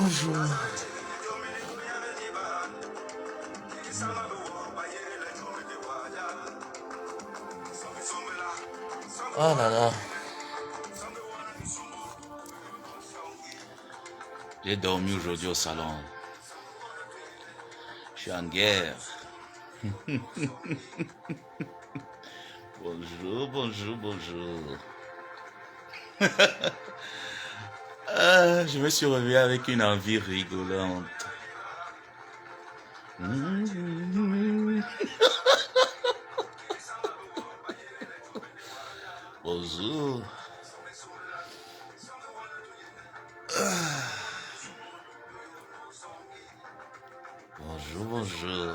Bonjour. Oh là là. J'ai dormi aujourd'hui au salon. Je suis en guerre. Bonjour, bonjour, bonjour. Je me suis réveillé avec une envie rigolante. Bonjour. Bonjour, bonjour.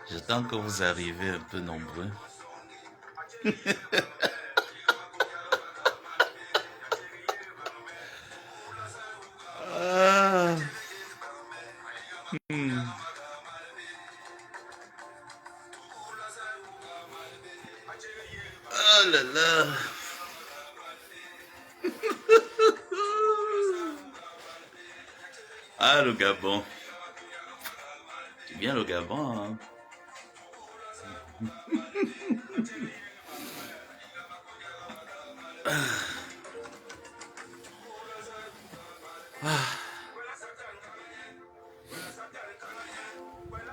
J'attends que vous arrivez un peu nombreux. Ah, oh là là. Ah, le Gabon. C'est bien le Gabon, hein.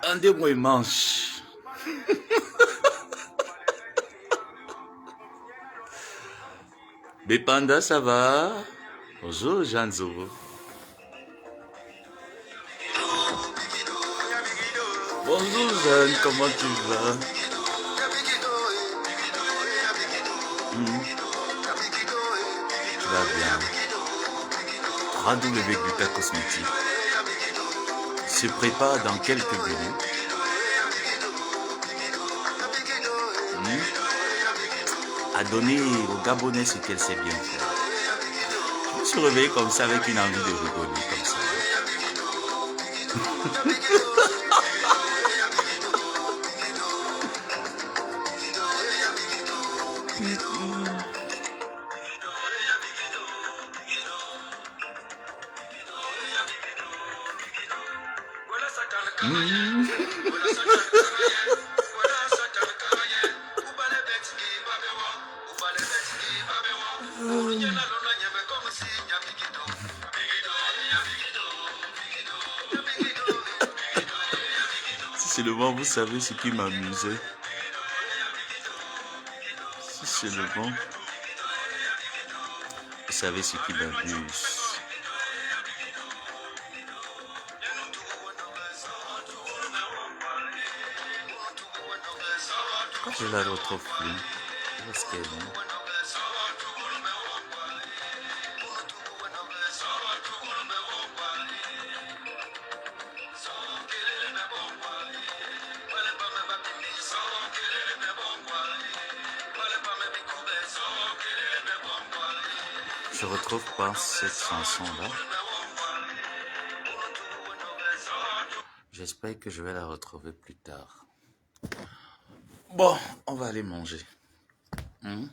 Un des mois manche. Bépanda, ça va? Bonjour, Janzo. Bonjour, Jeanne, comment tu vas? Tu vas bien? www.Buta Cosmétique se prépare dans quelques minutes à donner aux Gabonais ce qu'elle sait bien faire. Je me suis réveillé comme ça avec une envie de rigoler comme ça. Si seulement vous savez ce qui m'amusait. Si seulement vous savez ce qui m'amuse. Quand je la retrouve plus, où est-ce qu'elle est? Je retrouve pas cette chanson-là. J'espère que je vais la retrouver plus tard. Bon, on va aller manger. Vous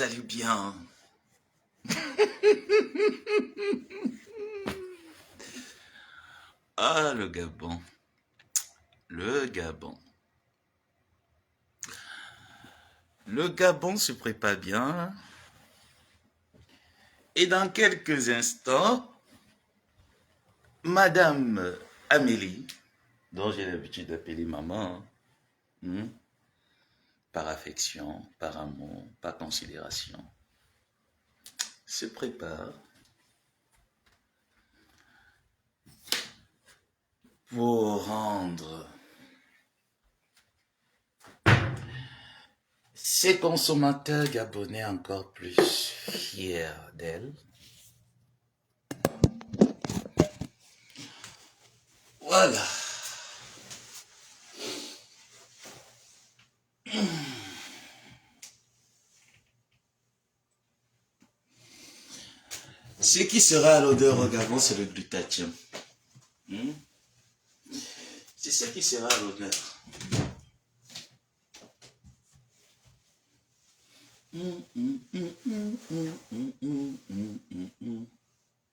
allez bien? Ah, le Gabon. Le Gabon. Le Gabon se prépare bien. Et dans quelques instants, Madame Amélie, dont j'ai l'habitude d'appeler maman, par affection, par amour, par considération, se prépare pour rendre ses consommateurs gabonais encore plus fiers d'elle. Voilà. Ce qui sera à l'odeur au Gabon, c'est le glutathion. C'est ce qui sera à l'odeur.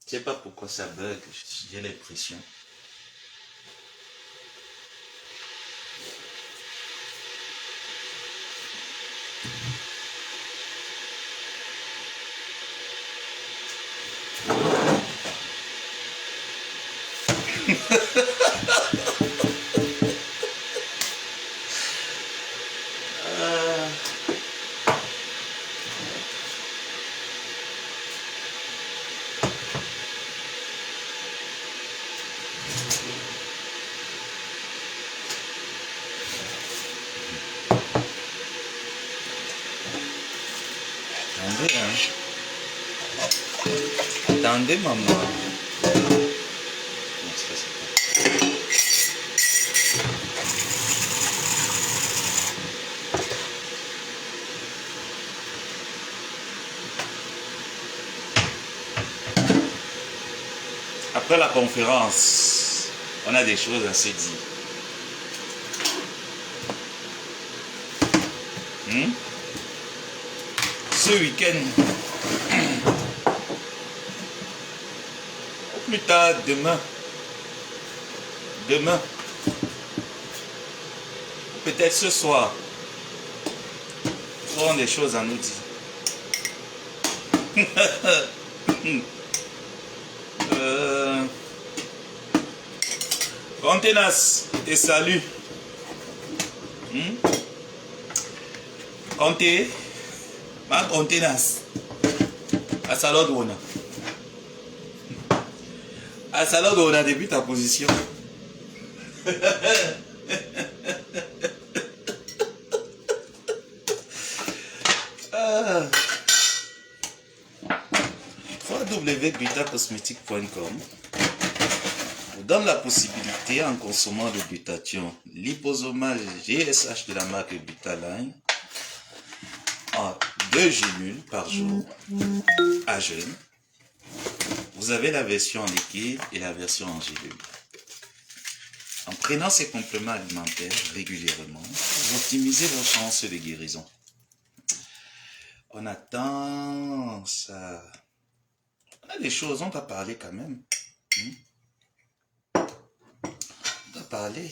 Je sais pas pourquoi ça bug, j'ai l'impression. Attendez, hein. Attendez, maman. Non, c'est pas ça. Après la conférence, on a des choses à se dire. Ce week-end, ou plus tard demain, peut-être ce soir, nous aurons des choses à nous dire. Contenas, te salue. Conte, ma Contenas. Assalode Wona. Assalode Wona depuis ta position. www.butacosmetic.com vous donne la possibilité, en consommant le glutathion liposomal GSH de la marque Butaline, en 2 gélules par jour à jeûne. Vous avez la version en liquide et la version en gélule. En prenant ces compléments alimentaires régulièrement, vous optimisez vos chances de guérison. On attend ça. On a des choses, on va parler quand même. On va parler.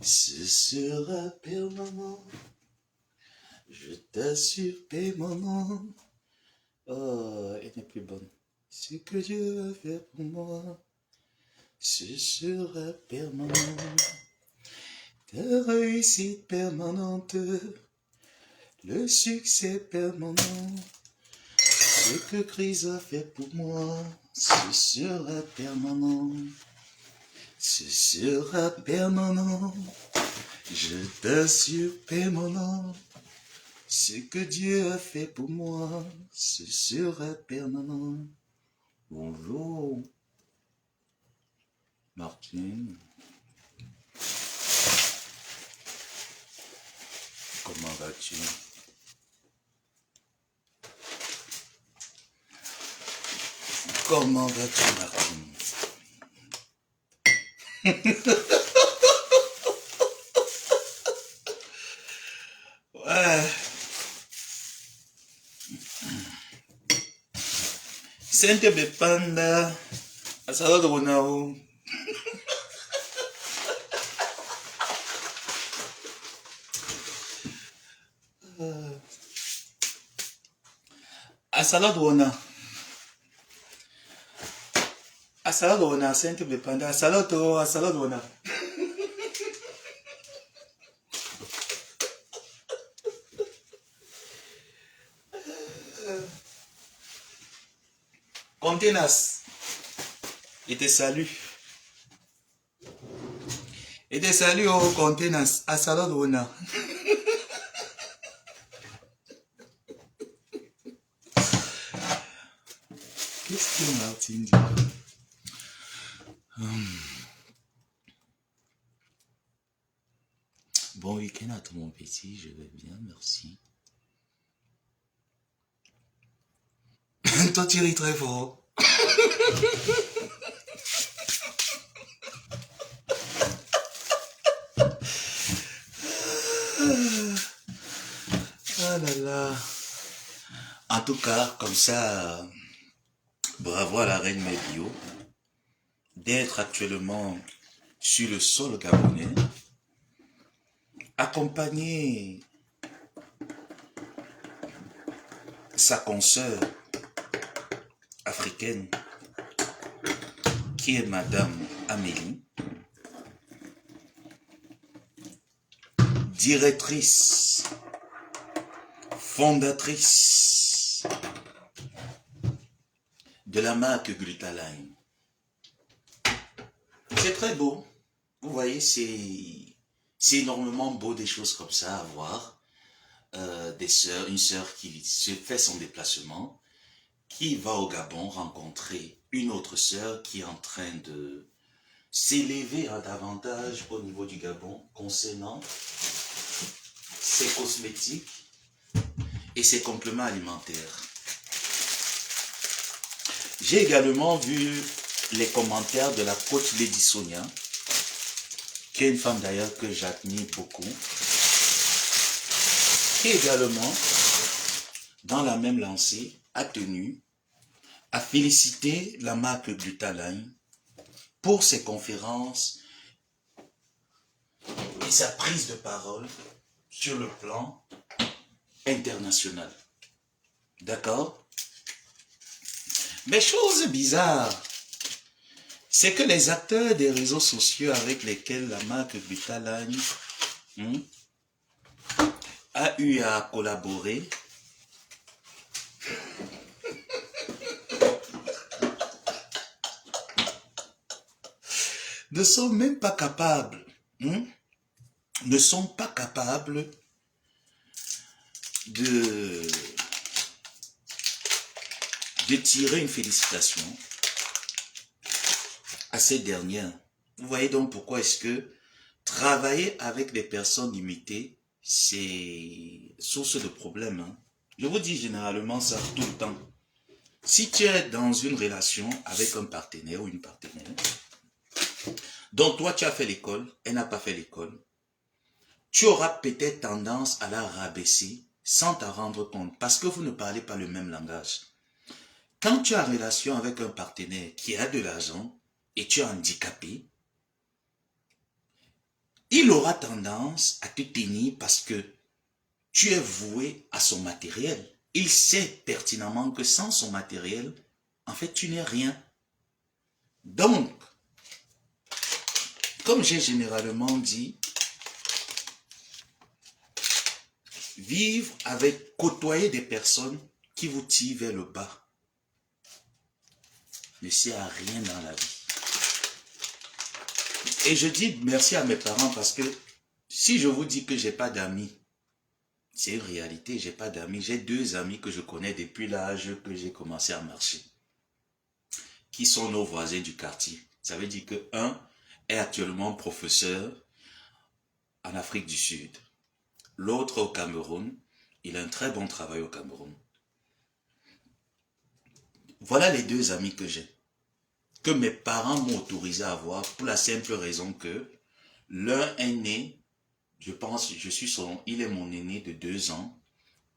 Ce sera permanent, je t'assure permanent. Oh, elle n'est plus bonne. Ce que Dieu va faire pour moi, ce sera permanent. Ta réussite permanente, le succès permanent. Ce que Christ a fait pour moi, ce sera permanent. Ce sera permanent, je t'assure permanent. Ce que Dieu a fait pour moi, ce sera permanent. Bonjour, Martine. Comment vas-tu? Comment vas-tu, Martine? Ouais. Sente bepanda asala bonao. Asala dona. Asala dona sente bepanda asala dona. Contenas, il te salue. Il te salue au Contenas, à Saladona. Qu'est-ce que Martine dit? bon week-end à toi, mon petit. Je vais bien, merci. Toi, tu ris très fort. Ah là là. En tout cas, comme ça, bravo à la reine Médio d'être actuellement sur le sol gabonais, accompagner sa consoeur africaine, qui est Madame Amélie, directrice, fondatrice de la marque Glutaline. C'est très beau. Vous voyez, c'est énormément beau des choses comme ça à voir. Une sœur qui se fait son déplacement, qui va au Gabon rencontrer une autre sœur qui est en train de s'élever davantage au niveau du Gabon concernant ses cosmétiques et ses compléments alimentaires. J'ai également vu les commentaires de la coach Lady Sonia, qui est une femme d'ailleurs que j'admire beaucoup, qui également, dans la même lancée, a tenu à féliciter la marque Glutaline pour ses conférences et sa prise de parole sur le plan international. D'accord? Mais chose bizarre, c'est que les acteurs des réseaux sociaux avec lesquels la marque Glutaline a eu à collaborer ne sont même pas capables, ne sont pas capables de tirer une félicitation à ces dernières. Vous voyez donc pourquoi est-ce que travailler avec des personnes limitées, c'est source de problèmes. Je vous dis généralement ça tout le temps. Si tu es dans une relation avec un partenaire ou une partenaire, donc toi tu as fait l'école, elle n'a pas fait l'école, tu auras peut-être tendance à la rabaisser sans t'en rendre compte parce que vous ne parlez pas le même langage. Quand tu es en relation avec un partenaire qui a de l'argent et tu es handicapé, il aura tendance à te tenir parce que tu es voué à son matériel. Il sait pertinemment que sans son matériel, en fait, tu n'es rien. Donc, comme j'ai généralement dit, vivre avec, côtoyer des personnes qui vous tirent vers le bas ne sert à rien dans la vie. Et je dis merci à mes parents parce que si je vous dis que j'ai pas d'amis, c'est une réalité, j'ai pas d'amis. J'ai 2 amis que je connais depuis l'âge que j'ai commencé à marcher, qui sont nos voisins du quartier. Ça veut dire que un est actuellement professeur en Afrique du Sud. L'autre au Cameroun. Il a un très bon travail au Cameroun. Voilà les 2 amis que j'ai, que mes parents m'ont autorisé à avoir pour la simple raison que l'un est né, je pense, il est mon aîné de 2 ans,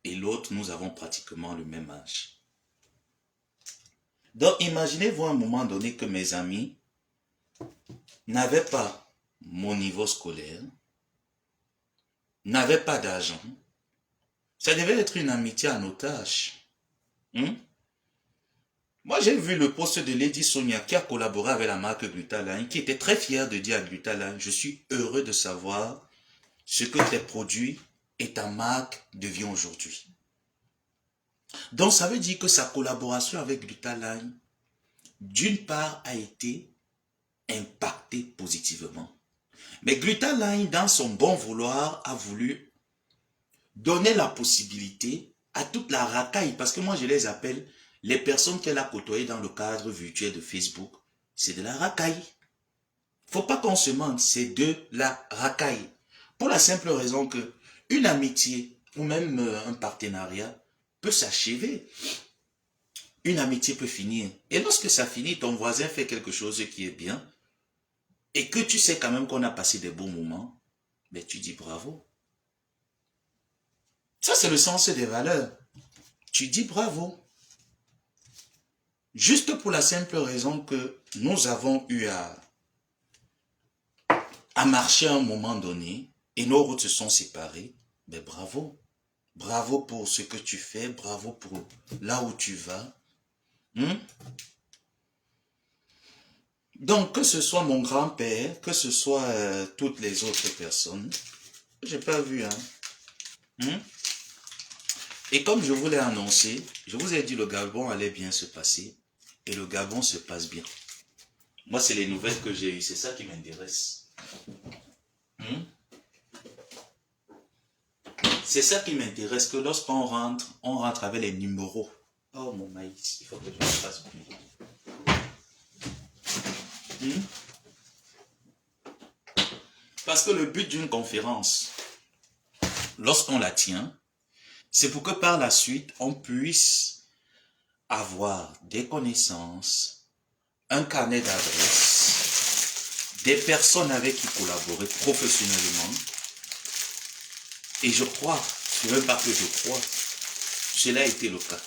et l'autre, nous avons pratiquement le même âge. Donc, imaginez-vous à un moment donné que mes amis n'avaient pas mon niveau scolaire, n'avaient pas d'argent. Ça devait être une amitié en otage. Moi, j'ai vu le post de Lady Sonia qui a collaboré avec la marque Glutaline, qui était très fière de dire à Glutaline, je suis heureux de savoir ce que tes produits et ta marque deviennent aujourd'hui. Donc, ça veut dire que sa collaboration avec Glutaline, d'une part, a été impactée positivement. Mais Glutaline, dans son bon vouloir, a voulu donner la possibilité à toute la racaille, parce que moi, je les appelle les personnes qu'elle a côtoyées dans le cadre virtuel de Facebook, c'est de la racaille. Faut pas qu'on se mente, c'est de la racaille. Pour la simple raison que une amitié ou même un partenariat peut s'achever. Une amitié peut finir. Et lorsque ça finit, ton voisin fait quelque chose qui est bien, et que tu sais quand même qu'on a passé des bons moments, ben tu dis bravo. Ça, c'est le sens des valeurs. Tu dis bravo. Juste pour la simple raison que nous avons eu à marcher à un moment donné, et nos routes se sont séparées, ben bravo. Bravo pour ce que tu fais, bravo pour là où tu vas. Donc, que ce soit mon grand-père, que ce soit toutes les autres personnes, j'ai pas vu, hein. Et comme je vous l'ai annoncé, je vous ai dit le Gabon allait bien se passer, et le Gabon se passe bien. Moi, c'est les nouvelles que j'ai eues, c'est ça qui m'intéresse. C'est ça qui m'intéresse, que lorsqu'on rentre, on rentre avec les numéros. Oh mon maïs, il faut que je me fasse plus. Parce que le but d'une conférence, lorsqu'on la tient, c'est pour que par la suite, on puisse avoir des connaissances, un carnet d'adresses, des personnes avec qui collaborer professionnellement. Et je crois, je ne veux même pas que je crois, cela a été le cas.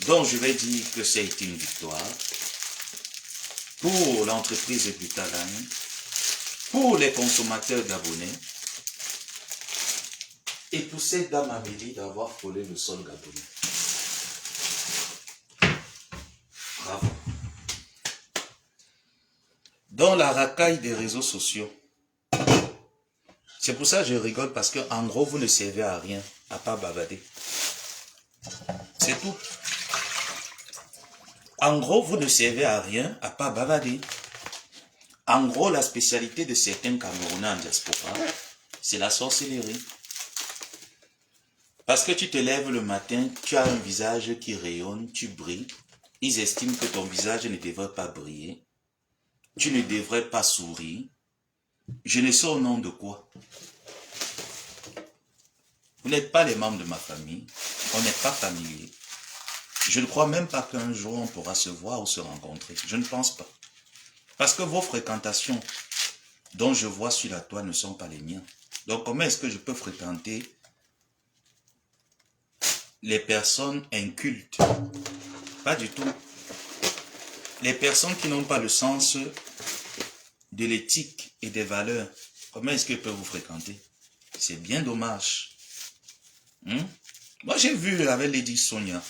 Donc je vais dire que ça a été une victoire pour l'entreprise Butaline, pour les consommateurs gabonais, et pour cette dame Amélie d'avoir frôlé le sol gabonais. Bravo. Dans la racaille des réseaux sociaux, c'est pour ça que je rigole, parce que en gros, vous ne servez à rien, à part bavader. C'est tout. En gros, vous ne servez à rien, à part bavader. En gros, la spécialité de certains Camerounais en diaspora, c'est la sorcellerie. Parce que tu te lèves le matin, tu as un visage qui rayonne, tu brilles. Ils estiment que ton visage ne devrait pas briller. Tu ne devrais pas sourire. Je ne sais au nom de quoi. Vous n'êtes pas les membres de ma famille. On n'est pas familiers. Je ne crois même pas qu'un jour on pourra se voir ou se rencontrer. Je ne pense pas. Parce que vos fréquentations dont je vois sur la toile ne sont pas les miens. Donc comment est-ce que je peux fréquenter les personnes incultes? Pas du tout. Les personnes qui n'ont pas le sens de l'éthique et des valeurs, comment est-ce qu'ils peuvent vous fréquenter? C'est bien dommage. Moi, j'ai vu avec Lady Sonia,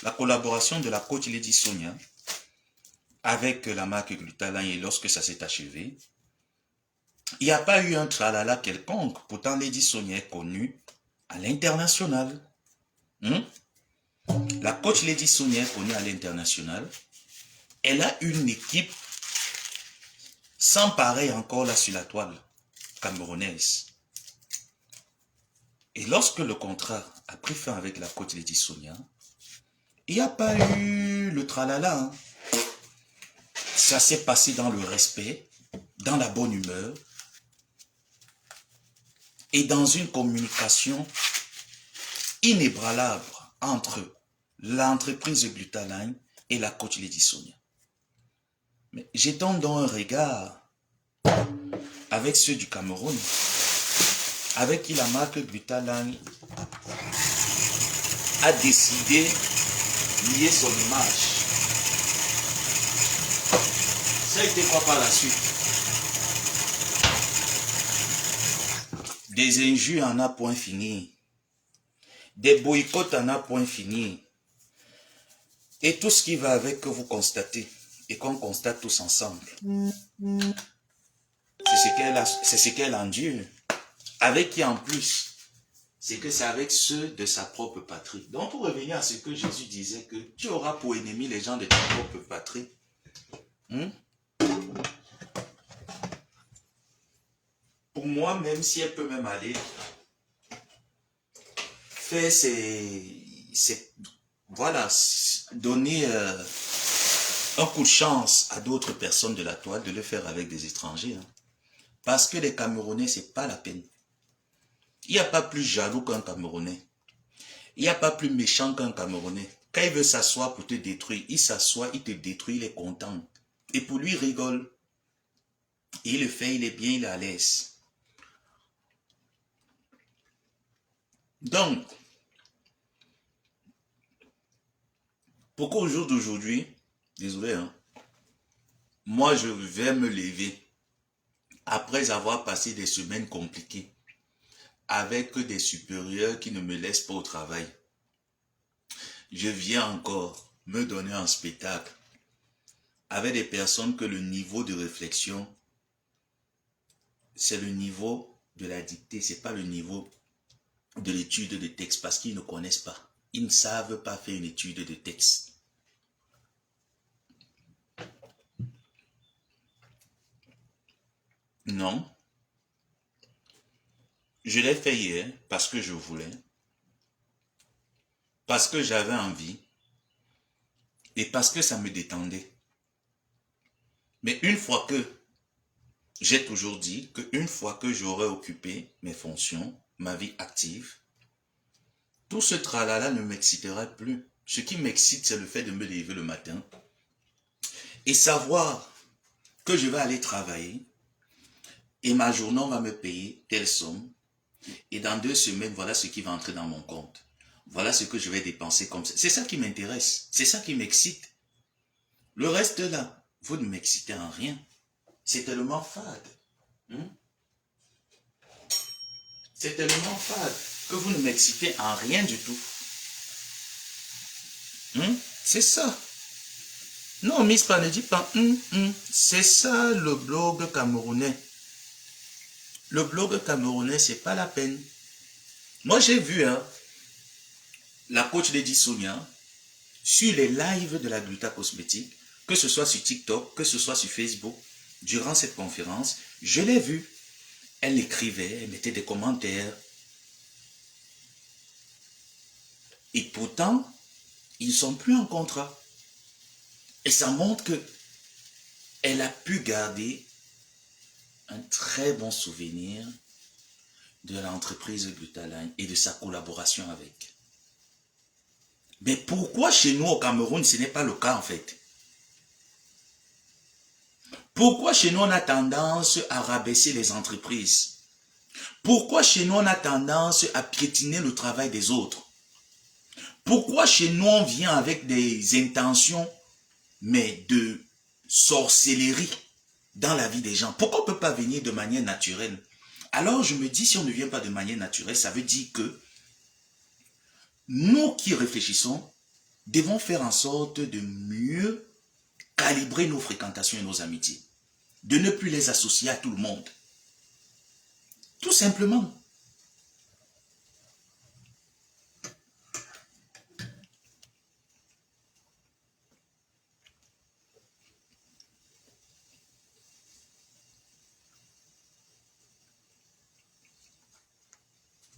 la collaboration de la coach Lady Sonia avec la marque Glutaline, et lorsque ça s'est achevé, il n'y a pas eu un tralala quelconque. Pourtant, Lady Sonia est connue à l'international. La coach Lady Sonia est connue à l'international. Elle a une équipe sans pareil encore là sur la toile camerounaise. Et lorsque le contrat a pris fin avec la coach Lady Sonia, il n'y a pas eu le tralala. Ça s'est passé dans le respect, dans la bonne humeur et dans une communication inébranlable entre l'entreprise Glutaline et la coach Lady Sonia. Mais jetons donc un regard avec ceux du Cameroun, avec qui la marque Glutaline a décidé de lier son image. Ça a été quoi par la suite? Des injures en a point fini. Des boycotts en a point fini. Et tout ce qui va avec que vous constatez et qu'on constate tous ensemble. C'est ce qu'elle endure. Avec qui en plus? C'est que c'est avec ceux de sa propre patrie. Donc pour revenir à ce que Jésus disait, que tu auras pour ennemi les gens de ta propre patrie. Pour moi, même si elle peut même aller faire voilà, donner un coup de chance à d'autres personnes de la toile, de le faire avec des étrangers. Parce que les Camerounais, c'est pas la peine. Il n'y a pas plus jaloux qu'un Camerounais. Il n'y a pas plus méchant qu'un Camerounais. Quand il veut s'asseoir pour te détruire, il s'assoit, il te détruit, il est content. Et pour lui, il rigole. Il le fait, il est bien, il est à l'aise. Donc, pourquoi au jour d'aujourd'hui, désolé, hein, moi je vais me lever après avoir passé des semaines compliquées avec des supérieurs qui ne me laissent pas au travail. Je viens encore me donner un spectacle avec des personnes que le niveau de réflexion, c'est le niveau de la dictée, c'est pas le niveau de l'étude de texte parce qu'ils ne connaissent pas. Ils ne savent pas faire une étude de texte. Non. Je l'ai fait hier parce que je voulais, parce que j'avais envie et parce que ça me détendait. Mais une fois que, j'ai toujours dit qu'une fois que j'aurai occupé mes fonctions, ma vie active, tout ce tralala ne m'excitera plus. Ce qui m'excite, c'est le fait de me lever le matin et savoir que je vais aller travailler et ma journée, on va me payer telle somme. Et dans 2 semaines, voilà ce qui va entrer dans mon compte. Voilà ce que je vais dépenser comme ça. C'est ça qui m'intéresse. C'est ça qui m'excite. Le reste là, vous ne m'excitez en rien. C'est tellement fade. C'est tellement fade que vous ne m'excitez en rien du tout. C'est ça. Non, Miss Pa ne dit pas. C'est ça le blog camerounais. Le blog camerounais, c'est pas la peine. Moi, j'ai vu la coach Lady Sonia sur les lives de la Gluta Cosmétique, que ce soit sur TikTok, que ce soit sur Facebook, durant cette conférence, je l'ai vue. Elle écrivait, elle mettait des commentaires. Et pourtant, ils ne sont plus en contrat. Et ça montre que elle a pu garder un très bon souvenir de l'entreprise Glutaline et de sa collaboration avec. Mais pourquoi chez nous au Cameroun, ce n'est pas le cas en fait? Pourquoi chez nous on a tendance à rabaisser les entreprises? Pourquoi chez nous on a tendance à piétiner le travail des autres? Pourquoi chez nous on vient avec des intentions, mais de sorcellerie dans la vie des gens? Pourquoi on ne peut pas venir de manière naturelle? Alors je me dis, si on ne vient pas de manière naturelle, ça veut dire que nous qui réfléchissons, devons faire en sorte de mieux calibrer nos fréquentations et nos amitiés. De ne plus les associer à tout le monde. Tout simplement.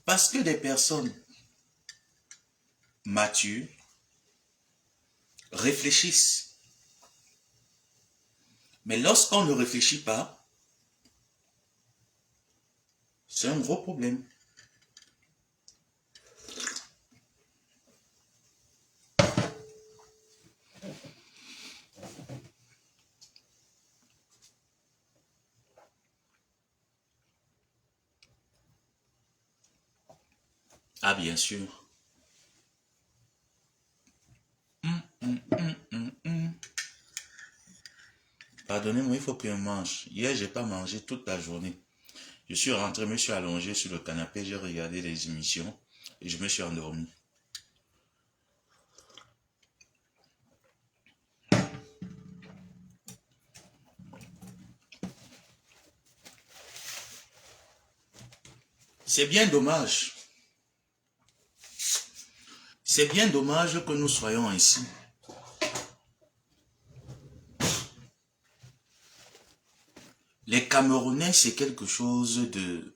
Parce que des personnes matures réfléchissent. Mais lorsqu'on ne réfléchit pas, c'est un gros problème. Ah, bien sûr. Pardonnez-moi, il faut que je mange. Hier, je n'ai pas mangé toute la journée. Je suis rentré, je me suis allongé sur le canapé, j'ai regardé les émissions et je me suis endormi. C'est bien dommage. C'est bien dommage que nous soyons ici. Les Camerounais, c'est quelque chose de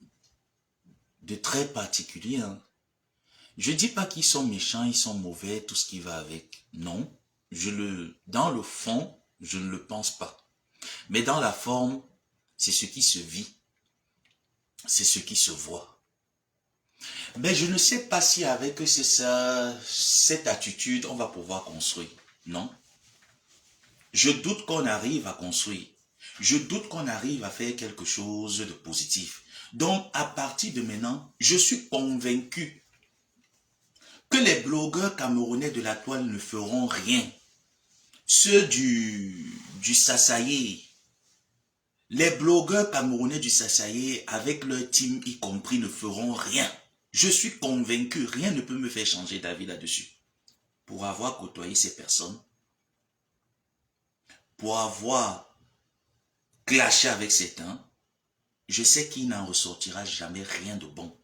très particulier. Hein. Je ne dis pas qu'ils sont méchants, ils sont mauvais, tout ce qui va avec. Non, dans le fond, je ne le pense pas. Mais dans la forme, c'est ce qui se vit. c'est ce qui se voit. Mais je ne sais pas si avec cette attitude, on va pouvoir construire. Non. Je doute qu'on arrive à construire. Je doute qu'on arrive à faire quelque chose de positif. Donc, à partir de maintenant, je suis convaincu que les blogueurs camerounais de la toile ne feront rien. Ceux du Sasaye, les blogueurs camerounais du Sasaye, avec leur team y compris, ne feront rien. Je suis convaincu, rien ne peut me faire changer d'avis là-dessus. Pour avoir côtoyé ces personnes, pour avoir clashé avec certains, je sais qu'il n'en ressortira jamais rien de bon.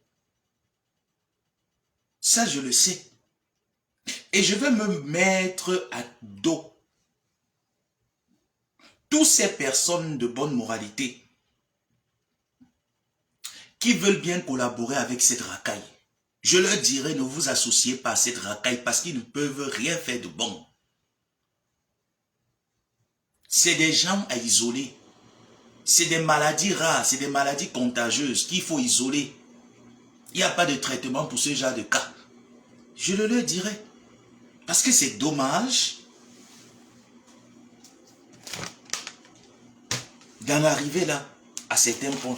Ça, je le sais. Et je vais me mettre à dos toutes ces personnes de bonne moralité qui veulent bien collaborer avec cette racaille. Je leur dirai, ne vous associez pas à cette racaille parce qu'ils ne peuvent rien faire de bon. C'est des gens à isoler. C'est des maladies rares, c'est des maladies contagieuses qu'il faut isoler. Il n'y a pas de traitement pour ce genre de cas. Je le leur dirai. Parce que c'est dommage d'en arriver là, à certains points.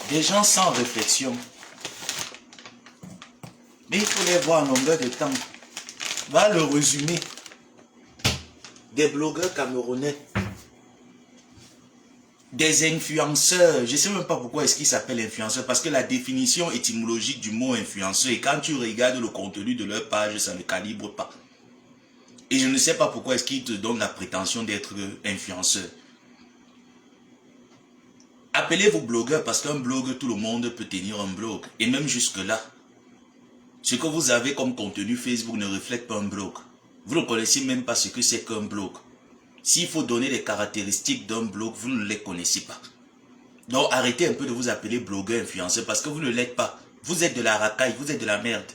Des gens sans réflexion. Mais il faut les voir en longueur de temps. Va le résumer. Des blogueurs camerounais. Des influenceurs. Je ne sais même pas pourquoi est-ce qu'ils s'appellent influenceurs. Parce que la définition étymologique du mot influenceur, et quand tu regardes le contenu de leur page, ça ne calibre pas. Et je ne sais pas pourquoi est-ce qu'ils te donnent la prétention d'être influenceur. Appelez-vous blogueur parce qu'un blog, tout le monde peut tenir un blog. Et même jusque-là, ce que vous avez comme contenu Facebook ne reflète pas un blog. Vous ne connaissez même pas ce que c'est qu'un blog. S'il faut donner les caractéristiques d'un blog, vous ne les connaissez pas. Donc arrêtez un peu de vous appeler blogueur influenceur parce que vous ne l'êtes pas. Vous êtes de la racaille, vous êtes de la merde.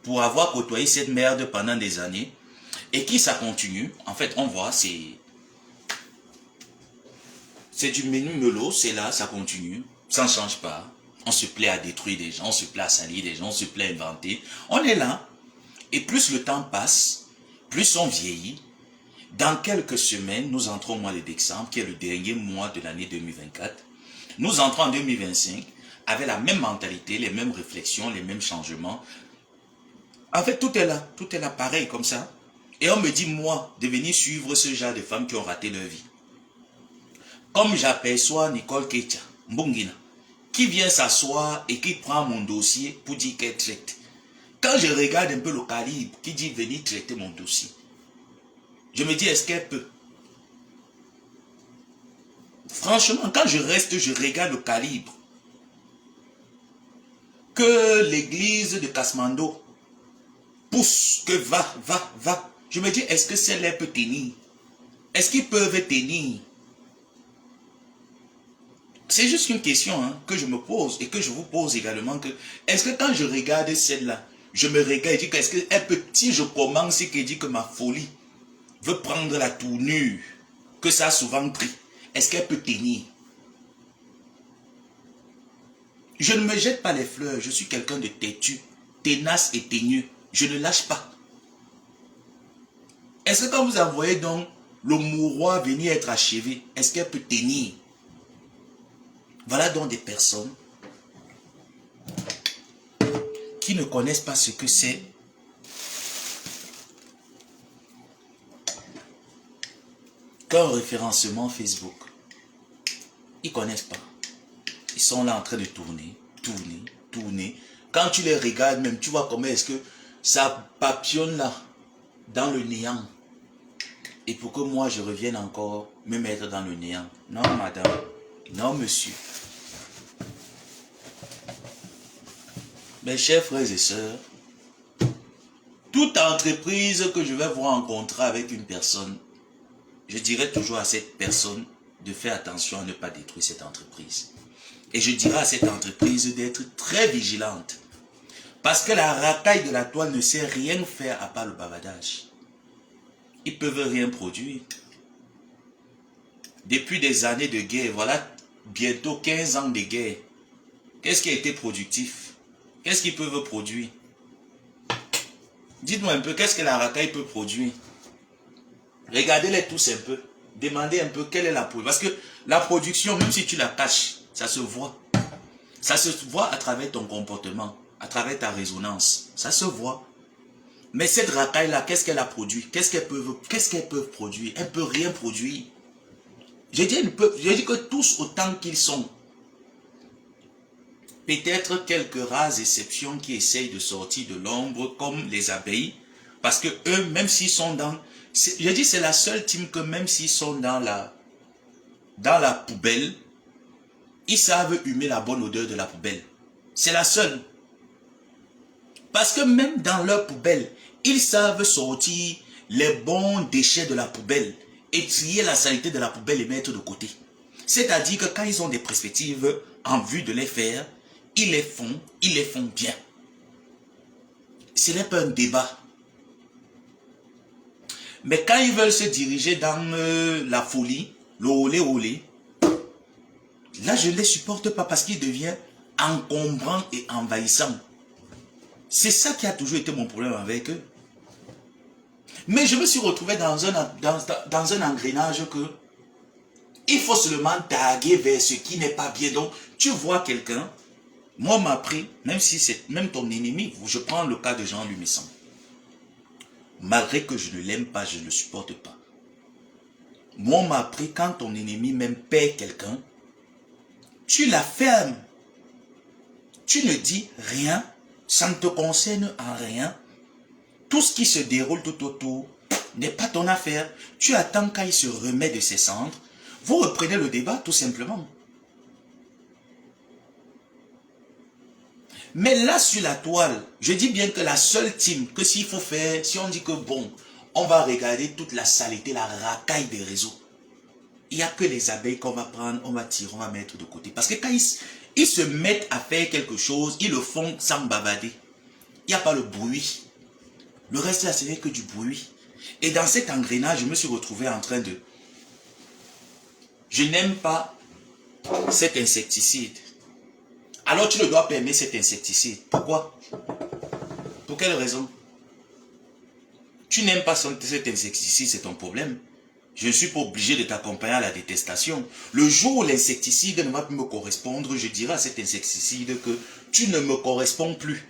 Pour avoir côtoyé cette merde pendant des années, et qui ça continue, en fait on voit, c'est du menu melot, c'est là, ça continue, ça ne change pas. On se plaît à détruire des gens, on se plaît à salir des gens, on se plaît à inventer. On est là, et plus le temps passe, plus on vieillit. Dans quelques semaines, nous entrons au mois de décembre, qui est le dernier mois de l'année 2024. Nous entrons en 2025 avec la même mentalité, les mêmes réflexions, les mêmes changements. En fait, tout est là pareil comme ça. Et on me dit, moi, de venir suivre ce genre de femmes qui ont raté leur vie. Comme j'aperçois Nicole Ketia, Mbungina, qui vient s'asseoir et qui prend mon dossier pour dire qu'elle traite. Quand je regarde un peu le calibre qui dit venir traiter mon dossier, je me dis, est-ce qu'elle peut? Franchement, quand je reste, je regarde le calibre que l'église de Kasmando pousse, que va. Je me dis, est-ce que celle-là peut tenir? Est-ce qu'ils peuvent tenir? C'est juste une question que je me pose et que je vous pose également. Est-ce que quand je regarde celle-là, je me regarde et dis que est-ce qu'elle peut, si je commence et que je dis que ma folie veut prendre la tournure que ça a souvent pris, est-ce qu'elle peut tenir? Je ne me jette pas les fleurs, je suis quelqu'un de têtu, tenace et teigneux. Je ne lâche pas. Est-ce que quand vous envoyez donc le mouroir venir être achevé, est-ce qu'elle peut tenir? Voilà donc des personnes qui ne connaissent pas ce que c'est qu'un référencement Facebook. Ils ne connaissent pas. Ils sont là en train de tourner. Quand tu les regardes même, tu vois comment est-ce que ça papillonne là, dans le néant. Et pour que moi je revienne encore me mettre dans le néant. Non madame, non monsieur. Mes chers frères et sœurs, toute entreprise que je vais vous rencontrer avec une personne, je dirai toujours à cette personne de faire attention à ne pas détruire cette entreprise. Et je dirai à cette entreprise d'être très vigilante. Parce que la racaille de la toile ne sait rien faire à part le bavardage. Ils ne peuvent rien produire. Depuis des années de guerre, voilà bientôt 15 ans de guerre. Qu'est-ce qui a été productif? Qu'est-ce qu'ils peuvent produire? Dites-moi un peu, qu'est-ce que la racaille peut produire? Regardez-les tous un peu. Demandez un peu quelle est la production. Parce que la production, même si tu la caches, ça se voit. Ça se voit à travers ton comportement, à travers ta résonance. Ça se voit. Mais cette racaille-là, qu'est-ce qu'elle a produit? Qu'est-ce qu'elles peuvent produire? Elle ne peut rien produire. Je dis que tous autant qu'ils sont. Peut-être quelques rares exceptions qui essayent de sortir de l'ombre comme les abeilles. Parce que eux, même s'ils sont dans... Je dis c'est la seule team que même s'ils sont dans la poubelle, ils savent humer la bonne odeur de la poubelle. C'est la seule. Parce que même dans leur poubelle, ils savent sortir les bons déchets de la poubelle et trier la saleté de la poubelle et mettre de côté. C'est-à-dire que quand ils ont des perspectives en vue de les faire, ils les font bien. Ce n'est pas un débat. Mais quand ils veulent se diriger dans la folie, le olé olé, là je ne les supporte pas parce qu'ils deviennent encombrants et envahissants. C'est ça qui a toujours été mon problème avec eux. Mais je me suis retrouvé dans un engrenage que il faut seulement taguer vers ce qui n'est pas bien. Donc, tu vois quelqu'un, moi m'a appris, même si c'est même ton ennemi, je prends le cas de Jean Lumesson. Malgré que je ne l'aime pas, je ne le supporte pas. Moi m'a appris quand ton ennemi même perd quelqu'un, tu la fermes. Tu ne dis rien, ça ne te concerne en rien. Tout ce qui se déroule tout autour n'est pas ton affaire. Tu attends quand il se remet de ses cendres. Vous reprenez le débat tout simplement. Mais là sur la toile, je dis bien que la seule team, que s'il faut faire, si on dit que bon, on va regarder toute la saleté, la racaille des réseaux. Il n'y a que les abeilles qu'on va prendre, on va tirer, on va mettre de côté. Parce que quand ils se mettent à faire quelque chose, ils le font sans bavarder. Il n'y a pas le bruit. Le reste là, ce n'est que du bruit. Et dans cet engrenage, je me suis retrouvé en train de... Je n'aime pas cet insecticide. Alors tu ne dois pas aimer cet insecticide. Pourquoi? Pour quelle raison? Tu n'aimes pas cet insecticide, c'est ton problème. Je ne suis pas obligé de t'accompagner à la détestation. Le jour où l'insecticide ne va plus me correspondre, je dirai à cet insecticide que tu ne me corresponds plus.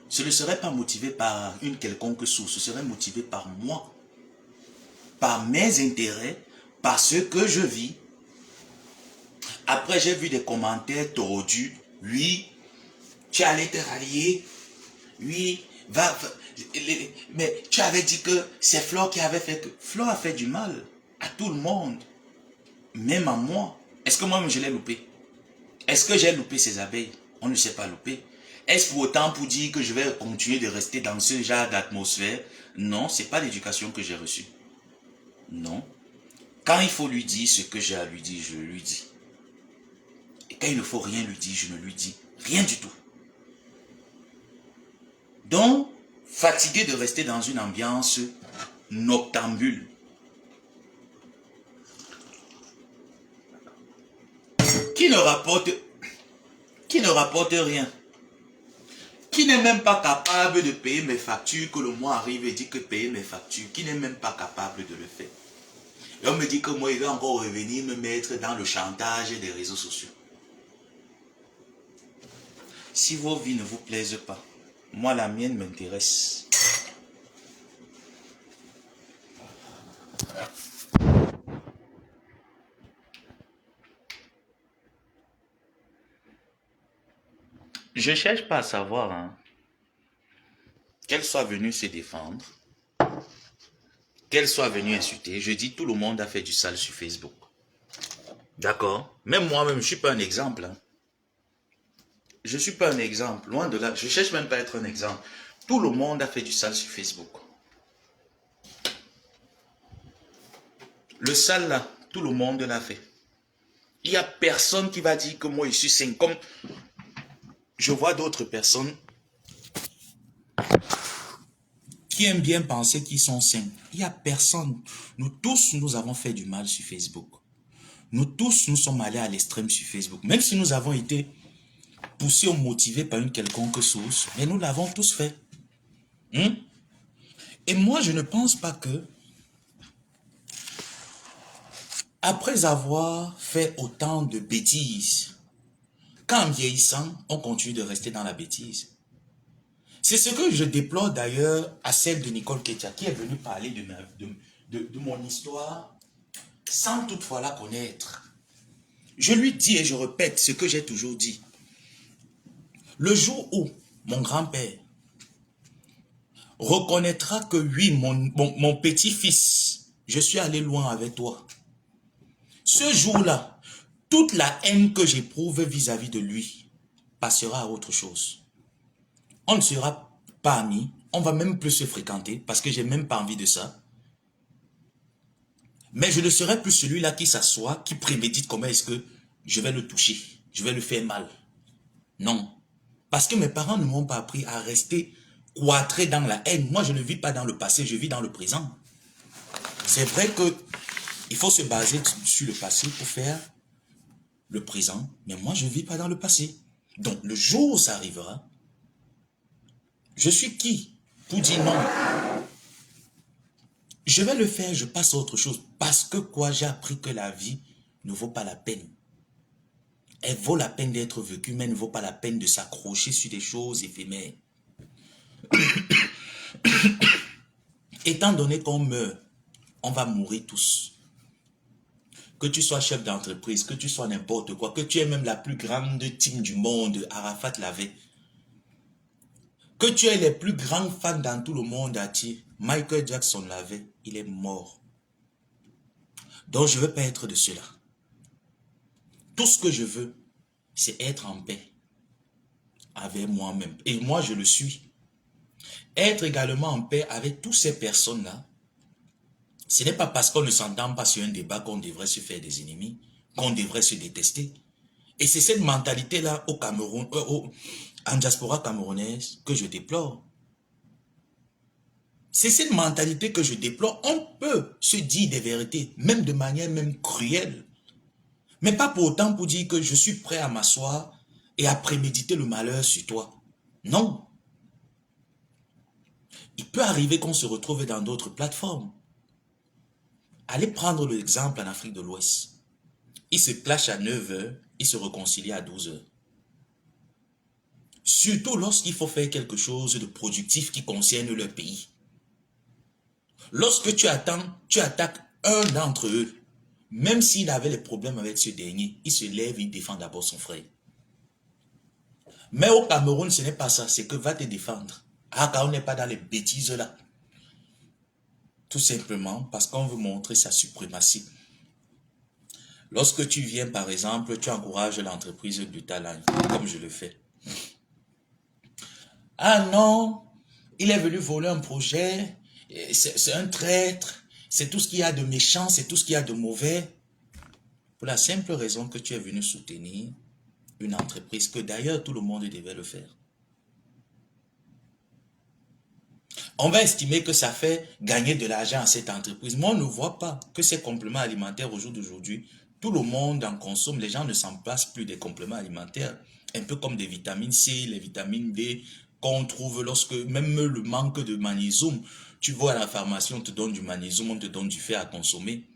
Ce ne serait pas motivé par une quelconque source, ce serait motivé par moi, par mes intérêts, par ce que je vis. Après, j'ai vu des commentaires tordus. Oui, tu allais te rallier. Oui, mais tu avais dit que c'est Flore qui avait fait que... Flore a fait du mal à tout le monde, même à moi. Est-ce que moi-même je l'ai loupé? Est-ce que j'ai loupé ces abeilles? On ne s'est pas loupé. Est-ce pour autant pour dire que je vais continuer de rester dans ce genre d'atmosphère? Non, ce n'est pas l'éducation que j'ai reçue. Non. Quand il faut lui dire ce que j'ai à lui dire, je lui dis. Et quand il ne faut rien lui dire, je ne lui dis rien du tout. Donc, fatigué de rester dans une ambiance noctambule, qui ne rapporte rien, qui n'est même pas capable de payer mes factures, que le mois arrive et dit que payer mes factures, qui n'est même pas capable de le faire. Et on me dit que moi, il va encore revenir me mettre dans le chantage des réseaux sociaux. Si vos vies ne vous plaisent pas, moi la mienne m'intéresse. Je ne cherche pas à savoir, hein, qu'elle soit venue se défendre, qu'elle soit venue insulter. Je dis tout le monde a fait du sale sur Facebook. D'accord? Même moi-même, je ne suis pas un exemple. Hein. Je ne suis pas un exemple. Loin de là. Je ne cherche même pas à être un exemple. Tout le monde a fait du sale sur Facebook. Le sale là, tout le monde l'a fait. Il n'y a personne qui va dire que moi je suis sain. Comme je vois d'autres personnes qui aiment bien penser qu'ils sont sains. Il n'y a personne. Nous tous, nous avons fait du mal sur Facebook. Nous tous, nous sommes allés à l'extrême sur Facebook. Même si nous avons été poussés ou motivés par une quelconque source, mais nous l'avons tous fait. Et moi, je ne pense pas que, après avoir fait autant de bêtises, qu'en vieillissant, on continue de rester dans la bêtise. C'est ce que je déplore d'ailleurs à celle de Nicole Ketia, qui est venue parler de mon histoire sans toutefois la connaître. Je lui dis et je répète ce que j'ai toujours dit. Le jour où mon grand-père reconnaîtra que oui, mon petit-fils, je suis allé loin avec toi. Ce jour-là, toute la haine que j'éprouve vis-à-vis de lui passera à autre chose. On ne sera pas amis, on va même plus se fréquenter parce que j'ai même pas envie de ça. Mais je ne serai plus celui-là qui s'assoit, qui prémédite comment est-ce que je vais le toucher, je vais le faire mal. Non. Parce que mes parents ne m'ont pas appris à rester cloîtré dans la haine. Moi, je ne vis pas dans le passé, je vis dans le présent. C'est vrai que il faut se baser sur le passé pour faire le présent, mais moi, je ne vis pas dans le passé. Donc, le jour où ça arrivera, je suis qui pour dire non? Je vais le faire, je passe à autre chose. Parce que quoi, j'ai appris que la vie ne vaut pas la peine. Elle vaut la peine d'être vécue, mais elle ne vaut pas la peine de s'accrocher sur des choses éphémères. Étant donné qu'on meurt, on va mourir tous. Que tu sois chef d'entreprise, que tu sois n'importe quoi, que tu aies même la plus grande team du monde, Arafat l'avait. Que tu aies les plus grands fans dans tout le monde, Michael Jackson l'avait, il est mort. Donc je ne veux pas être de cela. Tout ce que je veux, c'est être en paix avec moi-même. Et moi, je le suis. Être également en paix avec toutes ces personnes-là. Ce n'est pas parce qu'on ne s'entend pas sur un débat qu'on devrait se faire des ennemis, qu'on devrait se détester. Et c'est cette mentalité-là au Cameroun, en diaspora camerounaise que je déplore. C'est cette mentalité que je déplore. On peut se dire des vérités, même de manière même cruelle. Mais pas pour autant pour dire que je suis prêt à m'asseoir et à préméditer le malheur sur toi. Non. Il peut arriver qu'on se retrouve dans d'autres plateformes. Allez prendre l'exemple en Afrique de l'Ouest. Ils se clashent à 9 h, ils se réconcilient à 12 h. Surtout lorsqu'il faut faire quelque chose de productif qui concerne leur pays. Lorsque tu attaques un d'entre eux, même s'il avait des problèmes avec ce dernier, il se lève, il défend d'abord son frère. Mais au Cameroun, ce n'est pas ça, c'est que va te défendre. Ah, car on n'est pas dans les bêtises là. Tout simplement parce qu'on veut montrer sa suprématie. Lorsque tu viens, par exemple, tu encourages l'entreprise du talent, comme je le fais. Ah non, il est venu voler un projet, c'est un traître, c'est tout ce qu'il y a de méchant, c'est tout ce qu'il y a de mauvais. Pour la simple raison que tu es venu soutenir une entreprise que d'ailleurs tout le monde devait le faire. On va estimer que ça fait gagner de l'argent à cette entreprise. Mais on ne voit pas que ces compléments alimentaires au jour d'aujourd'hui, tout le monde en consomme. Les gens ne s'en passent plus des compléments alimentaires. Un peu comme des vitamines C, les vitamines D qu'on trouve lorsque même le manque de magnésium. Tu vois à la pharmacie, on te donne du magnésium, on te donne du fer à consommer.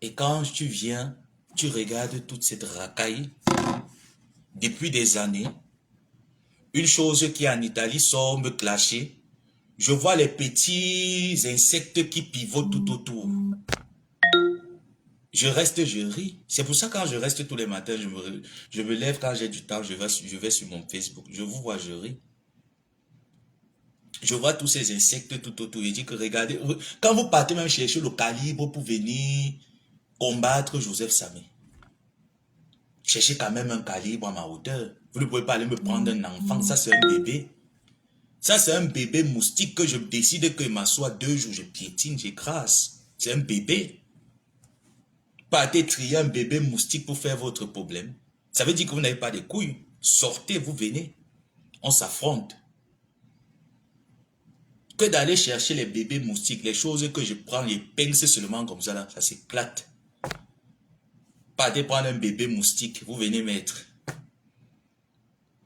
Et quand tu viens, tu regardes toute cette racaille depuis des années. Une chose qui en Italie sort me clasher. Je vois les petits insectes qui pivotent tout autour. Je reste, je ris. C'est pour ça que quand je reste tous les matins, je me lève quand j'ai du temps, je vais sur mon Facebook. Je vous vois, je ris. Je vois tous ces insectes tout autour. Je dis que regardez, quand vous partez même chercher le calibre pour venir combattre Joseph Samé, cherchez quand même un calibre à ma hauteur. Vous ne pouvez pas aller me prendre un enfant, ça c'est un bébé. Ça c'est un bébé moustique que je décide que m'assoit 2 jours, je piétine, j'écrase. C'est un bébé. Partez trier un bébé moustique pour faire votre problème. Ça veut dire que vous n'avez pas de couilles. Sortez, vous venez. On s'affronte. Que d'aller chercher les bébés moustiques, les choses que je prends, les pinces seulement comme ça, là, ça s'éclate. Partez prendre un bébé moustique, vous venez mettre.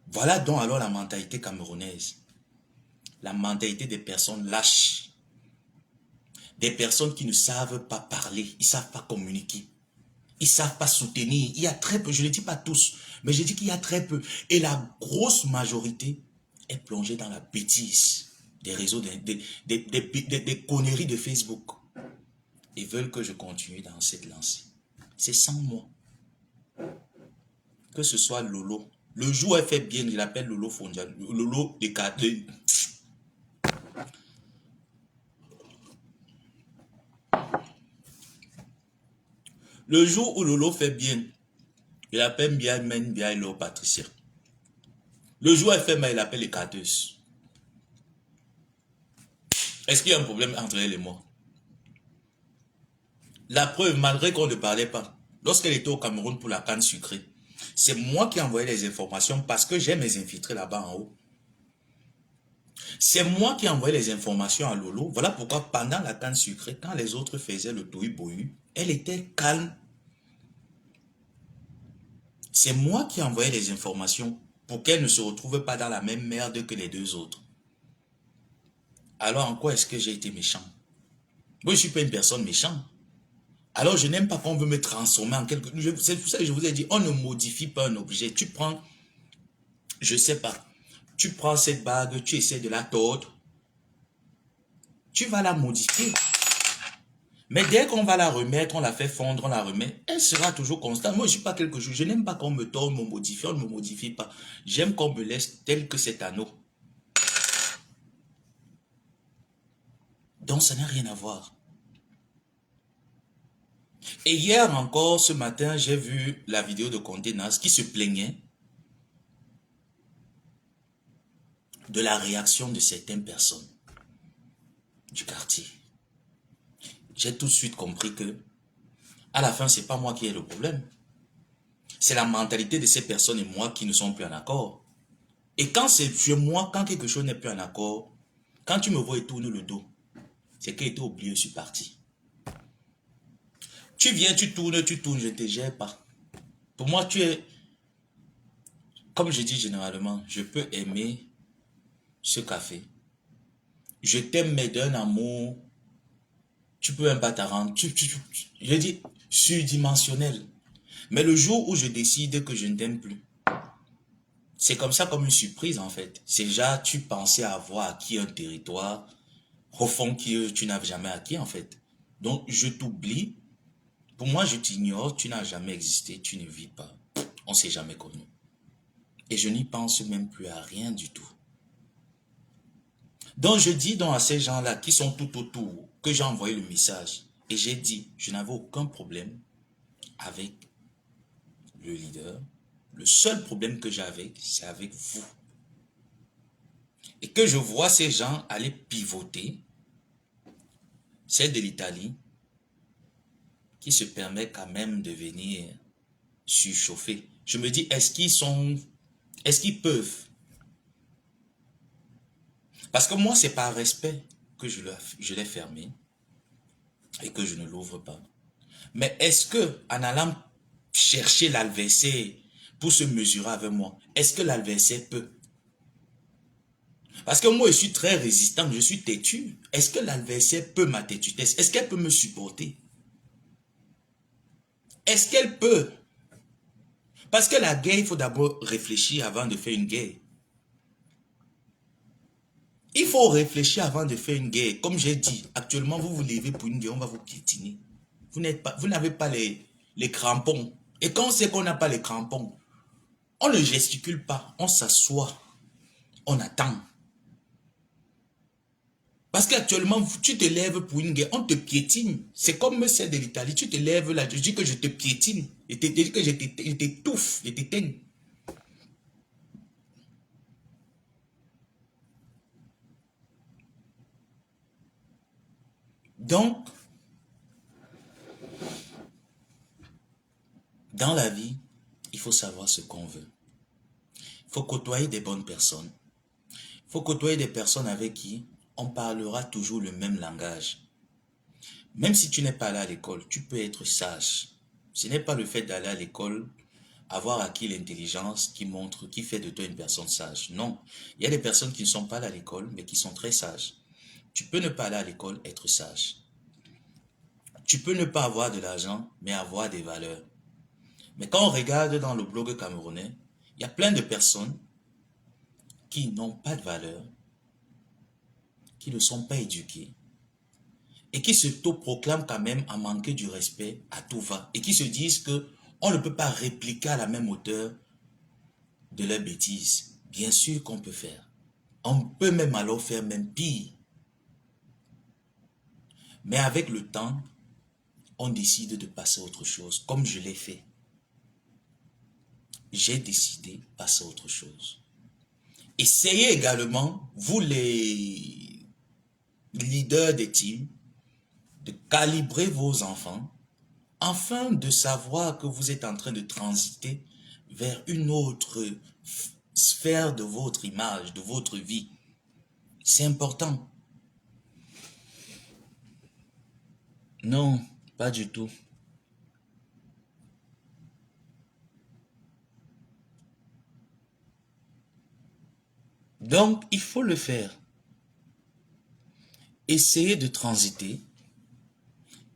Voilà donc alors la mentalité camerounaise. La mentalité des personnes lâches. Des personnes qui ne savent pas parler, ils ne savent pas communiquer. Ils ne savent pas soutenir. Il y a très peu, je ne dis pas tous, mais je dis qu'il y a très peu. Et la grosse majorité est plongée dans la bêtise des réseaux, des conneries de Facebook. Ils veulent que je continue dans cette lancée. C'est sans moi. Que ce soit Lolo. Le jour où elle fait bien, je l'appelle Lolo Fondial. Lolo des cartes. Le jour où Lolo fait bien, il appelle bien Men, bien Lolo Patricia. Le jour où elle fait mal, il appelle les carteuses. Est-ce qu'il y a un problème entre elle et moi? La preuve, malgré qu'on ne parlait pas, lorsqu'elle était au Cameroun pour la canne sucrée, c'est moi qui envoyais les informations parce que j'ai mes infiltrés là-bas en haut. C'est moi qui envoyais les informations à Lolo. Voilà pourquoi pendant la canne sucrée, quand les autres faisaient le tohu-bohu, elle était calme. C'est moi qui envoyais les informations pour qu'elle ne se retrouve pas dans la même merde que les deux autres. Alors en quoi est-ce que j'ai été méchant? Moi, je ne suis pas une personne méchante. Alors, je n'aime pas qu'on veut me transformer en quelque chose. C'est pour ça que je vous ai dit, on ne modifie pas un objet. Tu prends, je ne sais pas, tu prends cette bague, tu essaies de la tordre, tu vas la modifier. Mais dès qu'on va la remettre, on la fait fondre, on la remet, elle sera toujours constante. Moi, je ne suis pas quelque chose. Je n'aime pas qu'on me tord, me modifie, on ne me modifie pas. J'aime qu'on me laisse tel que cet anneau. Donc, ça n'a rien à voir. Et hier encore, ce matin, j'ai vu la vidéo de Condé Nast qui se plaignait de la réaction de certaines personnes du quartier. J'ai tout de suite compris que, à la fin, ce n'est pas moi qui ai le problème. C'est la mentalité de ces personnes et moi qui ne sont plus en accord. Et quand c'est chez moi, quand quelque chose n'est plus en accord, quand tu me vois et tourner le dos, c'est qu'il était oublié, je suis parti. Tu viens, tu tournes, je ne te gère pas. Pour moi, tu es, comme je dis généralement, je peux aimer ce café. Je t'aime, mais d'un amour, tu peux même pas t'en rendre. Je dis surdimensionnel. Mais le jour où je décide que je ne t'aime plus, c'est comme ça, comme une surprise en fait. C'est déjà, tu pensais avoir acquis un territoire au fond que tu n'as jamais acquis en fait. Donc, je t'oublie. Pour moi, je t'ignore, tu n'as jamais existé, tu ne vis pas. On ne s'est jamais connu. Et je n'y pense même plus à rien du tout. Donc, je dis donc à ces gens-là qui sont tout autour, que j'ai envoyé le message. Et j'ai dit, je n'avais aucun problème avec le leader. Le seul problème que j'avais, c'est avec vous. Et que je vois ces gens aller pivoter, c'est de l'Italie, qui se permet quand même de venir surchauffer. Je me dis, est-ce qu'ils peuvent? Parce que moi, c'est par respect que je l'ai fermé et que je ne l'ouvre pas. Mais est-ce que, en allant chercher l'adversaire pour se mesurer avec moi, est-ce que l'adversaire peut? Parce que moi, je suis très résistant, je suis têtu. Est-ce que l'adversaire peut ma têtutesse? Est-ce qu'elle peut me supporter? Est-ce qu'elle peut? Parce que la guerre, il faut d'abord réfléchir avant de faire une guerre. Il faut réfléchir avant de faire une guerre. Comme j'ai dit, actuellement, vous vous levez pour une guerre, on va vous piétiner. Vous n'avez pas les crampons. Et quand on sait qu'on n'a pas les crampons, on ne gesticule pas, on s'assoit, on attend. Parce qu'actuellement, tu te lèves pour une guerre, on te piétine. C'est comme celle de l'Italie, tu te lèves là, je dis que je te piétine. Je te dis que je t'étouffe, je t'éteigne. Donc, dans la vie, il faut savoir ce qu'on veut. Il faut côtoyer des bonnes personnes. Il faut côtoyer des personnes avec qui on parlera toujours le même langage. Même si tu n'es pas là à l'école, tu peux être sage. Ce n'est pas le fait d'aller à l'école, avoir acquis l'intelligence qui montre, qui fait de toi une personne sage. Non. Il y a des personnes qui ne sont pas allées à l'école, mais qui sont très sages. Tu peux ne pas aller à l'école, être sage. Tu peux ne pas avoir de l'argent, mais avoir des valeurs. Mais quand on regarde dans le blog camerounais, il y a plein de personnes qui n'ont pas de valeur, qui ne sont pas éduquées, et qui s'autoproclament quand même à manquer du respect à tout va, et qui se disent que on ne peut pas répliquer à la même hauteur de leurs bêtises. Bien sûr qu'on peut faire. On peut même alors faire même pire. Mais avec le temps, on décide de passer à autre chose, comme je l'ai fait. J'ai décidé de passer à autre chose. Essayez également, vous les leaders des teams, de calibrer vos enfants afin de savoir que vous êtes en train de transiter vers une autre sphère de votre image, de votre vie. C'est important. Non, pas du tout. Donc, il faut le faire. Essayez de transiter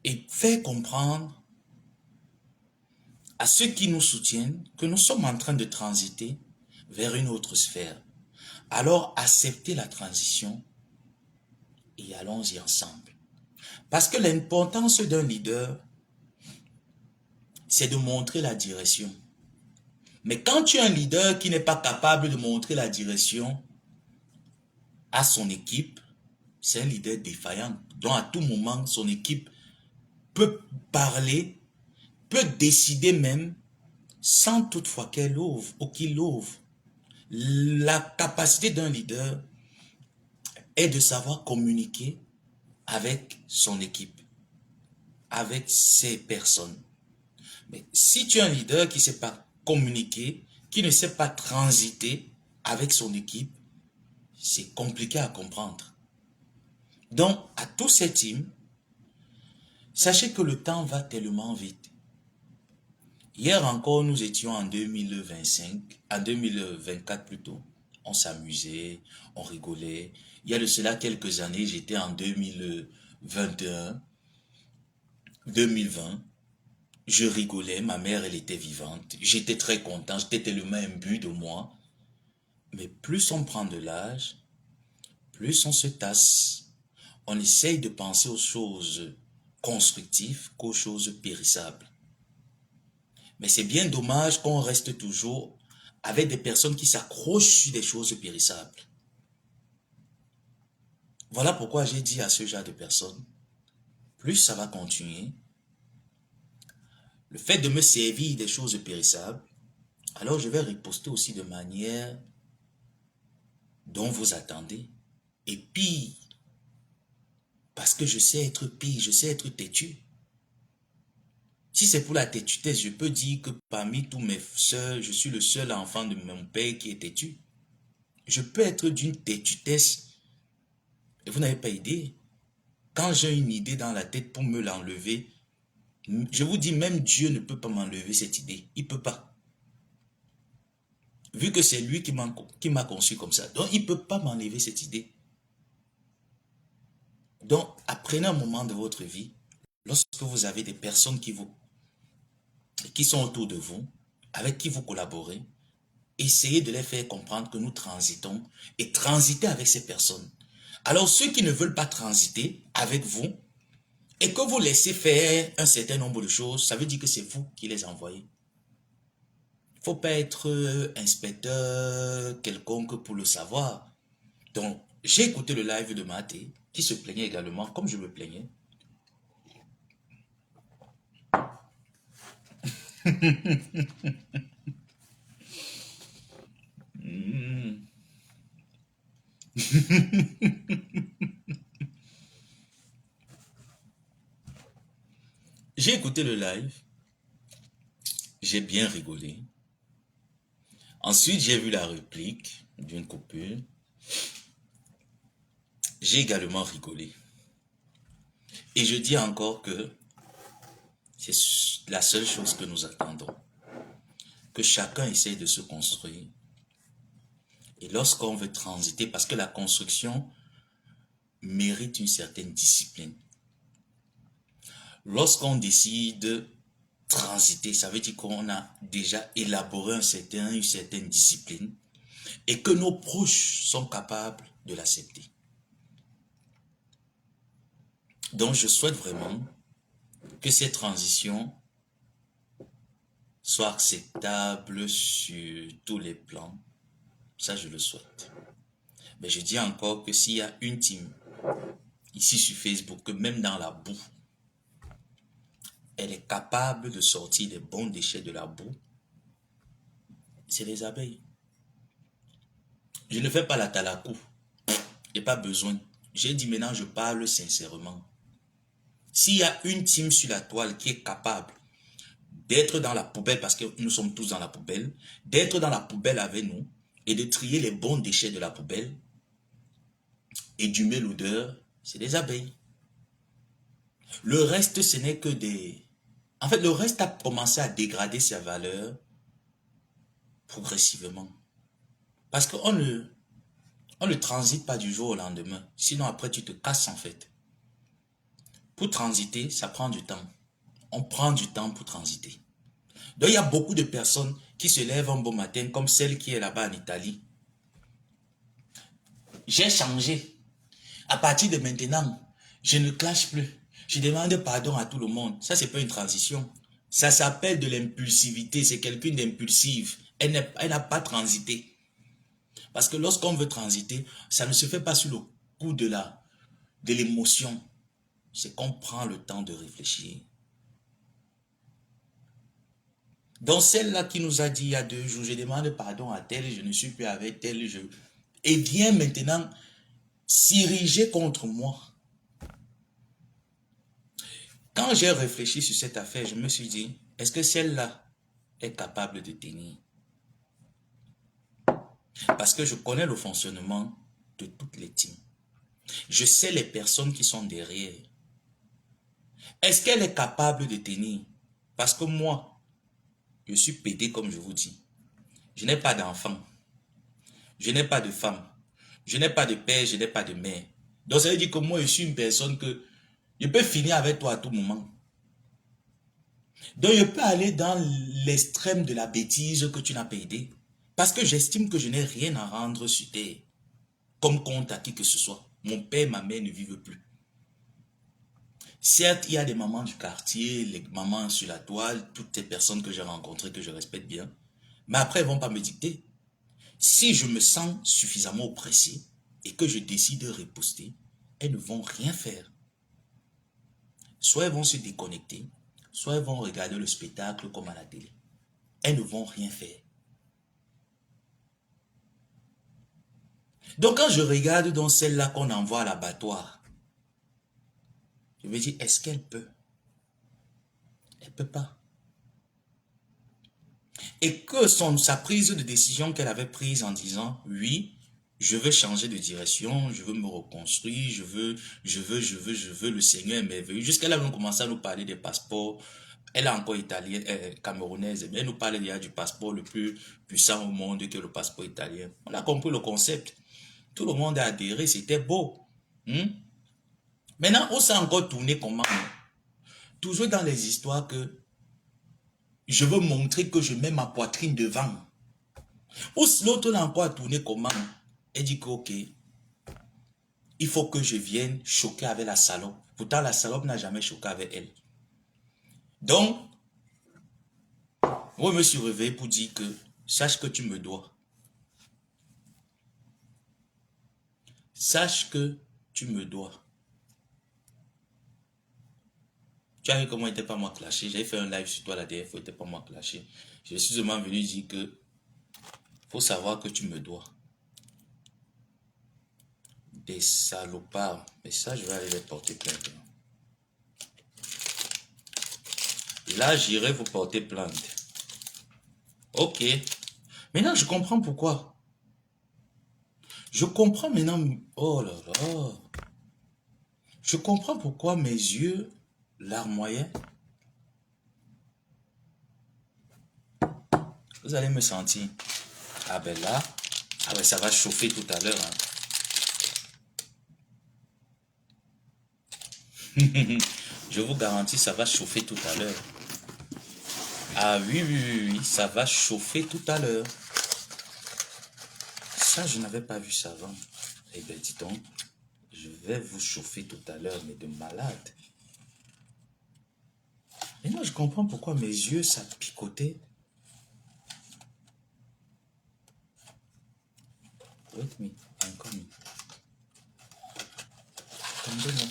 et faire comprendre à ceux qui nous soutiennent que nous sommes en train de transiter vers une autre sphère. Alors, acceptez la transition et allons-y ensemble. Parce que l'importance d'un leader, c'est de montrer la direction. Mais quand tu es un leader qui n'est pas capable de montrer la direction à son équipe, c'est un leader défaillant, dont à tout moment, son équipe peut parler, peut décider même, sans toutefois qu'elle ouvre ou qu'il ouvre. La capacité d'un leader est de savoir communiquer avec son équipe, avec ses personnes. Mais si tu es un leader qui ne sait pas communiquer, qui ne sait pas transiter avec son équipe, c'est compliqué à comprendre. Donc, à tous ces teams, sachez que le temps va tellement vite. Hier encore, nous étions en 2024 plutôt. On s'amusait, on rigolait. Il y a de cela quelques années, j'étais en 2021, 2020. Je rigolais, ma mère, elle était vivante. J'étais très content, j'étais tellement imbu de moi. Mais plus on prend de l'âge, plus on se tasse. On essaye de penser aux choses constructives qu'aux choses périssables. Mais c'est bien dommage qu'on reste toujours avec des personnes qui s'accrochent sur des choses périssables. Voilà pourquoi j'ai dit à ce genre de personnes, plus ça va continuer, le fait de me servir des choses périssables, alors je vais riposter aussi de manière dont vous attendez. Et pire, parce que je sais être pire, je sais être têtu. Si c'est pour la têtutesse, je peux dire que parmi tous mes soeurs, je suis le seul enfant de mon père qui est têtu. Je peux être d'une têtutesse. Et vous n'avez pas idée. Quand j'ai une idée dans la tête pour me l'enlever, je vous dis, même Dieu ne peut pas m'enlever cette idée. Il ne peut pas. Vu que c'est lui qui m'a conçu comme ça. Donc, il ne peut pas m'enlever cette idée. Donc, apprenez un moment de votre vie, lorsque vous avez des personnes qui sont autour de vous, avec qui vous collaborez, essayez de les faire comprendre que nous transitons et transitez avec ces personnes. Alors, ceux qui ne veulent pas transiter avec vous et que vous laissez faire un certain nombre de choses, ça veut dire que c'est vous qui les envoyez. Il ne faut pas être inspecteur quelconque pour le savoir. Donc, j'ai écouté le live de Maté, qui se plaignait également, comme je me plaignais. J'ai écouté le live, j'ai bien rigolé. Ensuite, j'ai vu la réplique d'une coupure. J'ai également rigolé. Et je dis encore que C'est la seule chose que nous attendons. Que chacun essaye de se construire. Et lorsqu'on veut transiter, parce que la construction mérite une certaine discipline. Lorsqu'on décide de transiter, ça veut dire qu'on a déjà élaboré une certaine discipline et que nos proches sont capables de l'accepter. Donc, je souhaite vraiment que cette transition soit acceptable sur tous les plans. Ça, je le souhaite. Mais je dis encore que s'il y a une team ici sur Facebook, que même dans la boue, elle est capable de sortir les bons déchets de la boue, c'est les abeilles. Je ne fais pas la talakou. Je n'ai pas besoin. J'ai dit maintenant, je parle sincèrement. S'il y a une team sur la toile qui est capable d'être dans la poubelle, parce que nous sommes tous dans la poubelle, d'être dans la poubelle avec nous et de trier les bons déchets de la poubelle et d'humer l'odeur, c'est des abeilles. Le reste, ce n'est que des... En fait, le reste a commencé à dégrader sa valeur progressivement. Parce qu'on ne transite pas du jour au lendemain. Sinon, après, tu te casses en fait. Pour transiter, ça prend du temps. On prend du temps pour transiter. Donc, il y a beaucoup de personnes qui se lèvent un beau matin, comme celle qui est là-bas en Italie. J'ai changé. À partir de maintenant, je ne clash plus. Je demande pardon à tout le monde. Ça, c'est pas une transition. Ça s'appelle de l'impulsivité. C'est quelqu'un d'impulsive. Elle n'a pas transité. Parce que lorsqu'on veut transiter, ça ne se fait pas sur le coup de l'émotion. C'est qu'on prend le temps de réfléchir. Donc celle-là qui nous a dit il y a 2 jours, je demande pardon à telle, je ne suis plus avec telle, et vient maintenant s'iriger contre moi. Quand j'ai réfléchi sur cette affaire, je me suis dit, est-ce que celle-là est capable de tenir? Parce que je connais le fonctionnement de toutes les teams. Je sais les personnes qui sont derrière. Est-ce qu'elle est capable de tenir? Parce que moi, je suis pédé comme je vous dis. Je n'ai pas d'enfant. Je n'ai pas de femme. Je n'ai pas de père, je n'ai pas de mère. Donc ça veut dire que moi, je suis une personne que je peux finir avec toi à tout moment. Donc je peux aller dans l'extrême de la bêtise que tu n'as pas aidé. Parce que j'estime que je n'ai rien à rendre sur terre. Comme compte à qui que ce soit. Mon père et ma mère ne vivent plus. Certes, il y a des mamans du quartier, les mamans sur la toile, toutes ces personnes que j'ai rencontrées, que je respecte bien. Mais après, elles ne vont pas me dicter. Si je me sens suffisamment oppressé et que je décide de riposter, elles ne vont rien faire. Soit elles vont se déconnecter, soit elles vont regarder le spectacle comme à la télé. Elles ne vont rien faire. Donc quand je regarde dans celle-là qu'on envoie à l'abattoir, je me dis, est-ce qu'elle peut? Elle ne peut pas. Et que sa prise de décision qu'elle avait prise en disant, oui, je veux changer de direction, je veux me reconstruire, je veux, le Seigneur est merveilleux. Jusqu'à là, on commençait à nous parler des passeports. Elle est encore italienne, camerounaise, mais elle nous parlait déjà du passeport le plus puissant au monde que le passeport italien. On a compris le concept. Tout le monde a adhéré, c'était beau. Maintenant, on s'est encore tourné comment? Toujours dans les histoires que je veux montrer que je mets ma poitrine devant. Ou l'autre l'a encore tourné comment? Elle dit que ok, il faut que je vienne choquer avec la salope. Pourtant, la salope n'a jamais choqué avec elle. Donc, moi, je me suis réveillé pour dire que sache que tu me dois. Sache que tu me dois. Tu as vu comment il n'était pas moi clashé. J'ai fait un live sur toi la dernière fois, il n'était pas moi clashé. Je suis seulement venu dire que faut savoir que tu me dois. Des salopards. Mais ça, je vais aller les porter plainte. Là, j'irai vous porter plainte. Ok. Maintenant, je comprends pourquoi. Je comprends maintenant. Oh là là. Je comprends pourquoi mes yeux larmoyaient. Vous allez me sentir. Ah ben là, ah ben ça va chauffer tout à l'heure. Je vous garantis, ça va chauffer tout à l'heure. Ah oui, oui, oui, oui, ça va chauffer tout à l'heure. Ça, je n'avais pas vu ça avant. Eh bien, dis donc, je vais vous chauffer tout à l'heure, mais de malade. Et moi, je comprends pourquoi mes yeux, ça picotait. Wait me, I'm coming. Attendez-moi.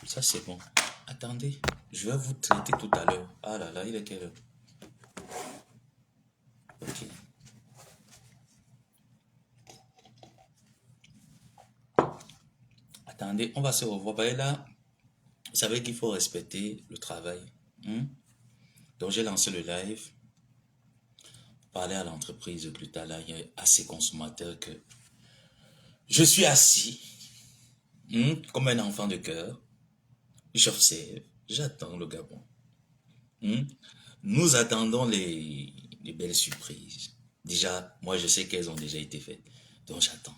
Ça, c'est bon. Attendez, je vais vous traiter tout à l'heure. Ah là là, il est quelle heure? Ok. Attendez, on va se revoir. Bah, là, vous savez qu'il faut respecter le travail. Hmm? Donc, j'ai lancé le live. Parler à l'entreprise plus tard, là, il y a assez consommateurs que je suis assis, comme un enfant de cœur. J'observe, j'attends le Gabon. Hmm? Nous attendons les belles surprises. Déjà, moi, je sais qu'elles ont déjà été faites. Donc, j'attends.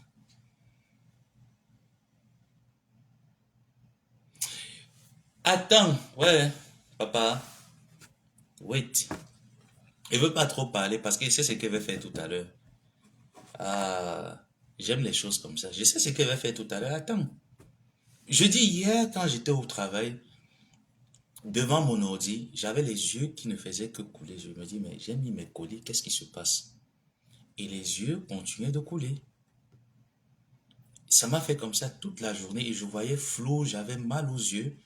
Attends, ouais, papa, wait. Il veut pas trop parler parce qu'il sait ce qu'il va faire tout à l'heure. Ah, j'aime les choses comme ça. Je sais ce qu'il va faire tout à l'heure. Attends. Je dis hier, quand j'étais au travail, devant mon ordi, j'avais les yeux qui ne faisaient que couler. Je me dis, mais j'ai mis mes colis, qu'est-ce qui se passe? Et les yeux continuaient de couler. Ça m'a fait comme ça toute la journée et je voyais flou, j'avais mal aux yeux.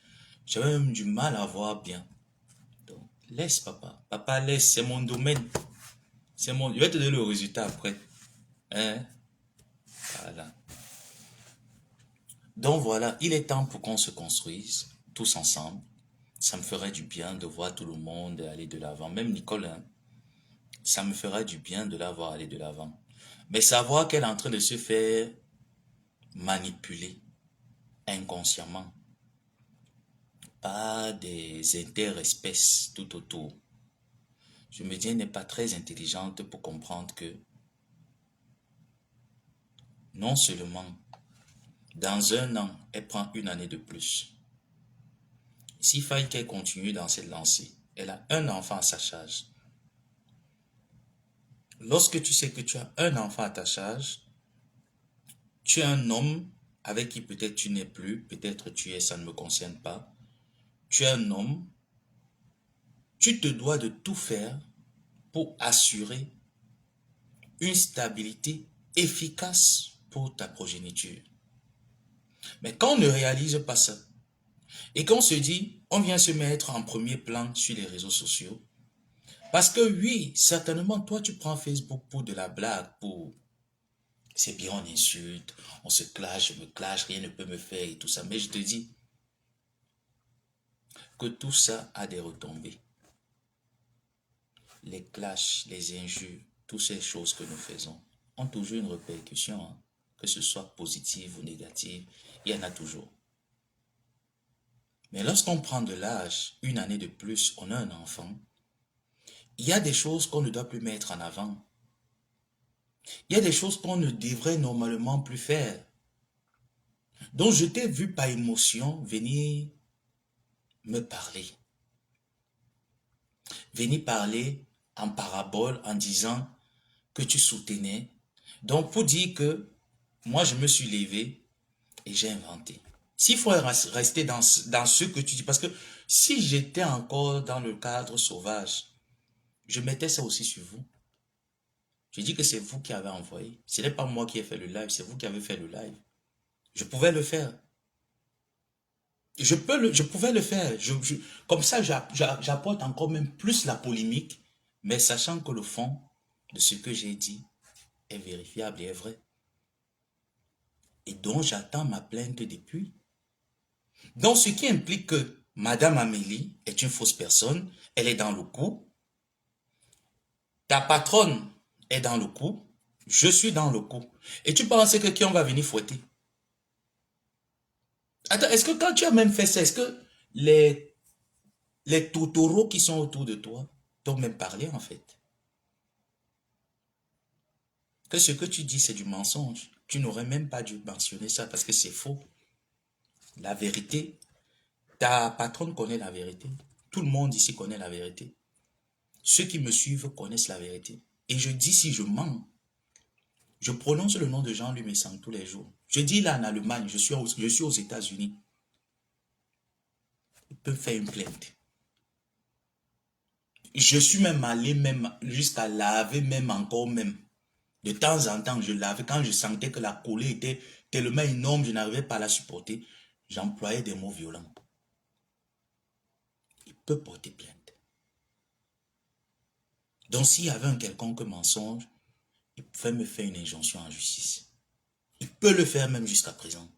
J'avais même du mal à voir bien. Donc, laisse papa. Papa, laisse, c'est mon domaine. Je vais te donner le résultat après. Hein? Voilà. Donc voilà, il est temps pour qu'on se construise tous ensemble. Ça me ferait du bien de voir tout le monde aller de l'avant. Même Nicole, hein, ça me ferait du bien de la voir aller de l'avant. Mais savoir qu'elle est en train de se faire manipuler inconsciemment par des interespèces tout autour. Je me dis, elle n'est pas très intelligente pour comprendre que non seulement dans un an, elle prend une année de plus. S'il faille qu'elle continue dans cette lancée, elle a un enfant à sa charge. Lorsque tu sais que tu as un enfant à ta charge, tu es un homme avec qui peut-être tu n'es plus, peut-être tu es, ça ne me concerne pas. Tu es un homme, tu te dois de tout faire pour assurer une stabilité efficace pour ta progéniture. Mais quand on ne réalise pas ça, et qu'on se dit, on vient se mettre en premier plan sur les réseaux sociaux, parce que oui, certainement, toi, tu prends Facebook pour de la blague, pour... C'est bien, on insulte, on se clash, je me clash, rien ne peut me faire et tout ça. Mais je te dis que tout ça a des retombées. Les clashs, les injures, toutes ces choses que nous faisons ont toujours une répercussion, hein. Que ce soit positive ou négative, il y en a toujours. Mais lorsqu'on prend de l'âge, une année de plus, on a un enfant, il y a des choses qu'on ne doit plus mettre en avant. Il y a des choses qu'on ne devrait normalement plus faire. Donc je t'ai vu par émotion venir me parler. Venir parler en parabole en disant que tu soutenais. Donc pour dire que moi je me suis levé et j'ai inventé. S'il faut rester dans ce que tu dis, parce que si j'étais encore dans le cadre sauvage, je mettais ça aussi sur vous. Je dis que c'est vous qui avez envoyé. Ce n'est pas moi qui ai fait le live, c'est vous qui avez fait le live. Je pouvais le faire. Je pouvais le faire. Comme ça, j'apporte encore même plus la polémique, mais sachant que le fond de ce que j'ai dit est vérifiable et est vrai. Et donc, j'attends ma plainte depuis. Donc, ce qui implique que Madame Amélie est une fausse personne, elle est dans le coup. Ta patronne est dans le coup. Je suis dans le coup. Et tu penses que qui on va venir fouetter? Attends, est-ce que quand tu as même fait ça, est-ce que les toutoureaux qui sont autour de toi t'ont même parlé en fait? que ce que tu dis, c'est du mensonge. Tu n'aurais même pas dû mentionner ça parce que c'est faux. La vérité, ta patronne connaît la vérité. Tout le monde ici connaît la vérité. Ceux qui me suivent connaissent la vérité. Et je dis si je mens, je prononce le nom de Jean-Louis Messang tous les jours. Je dis là en Allemagne, je suis aux États-Unis. Ils peuvent faire une plainte. Je suis même allé jusqu'à laver même encore même. De temps en temps, je lavais quand je sentais que la colère était tellement énorme, je n'arrivais pas à la supporter. J'employais des mots violents. Il peut porter plainte. Donc s'il y avait un quelconque mensonge, il pouvait me faire une injonction en justice. Il peut le faire même jusqu'à présent.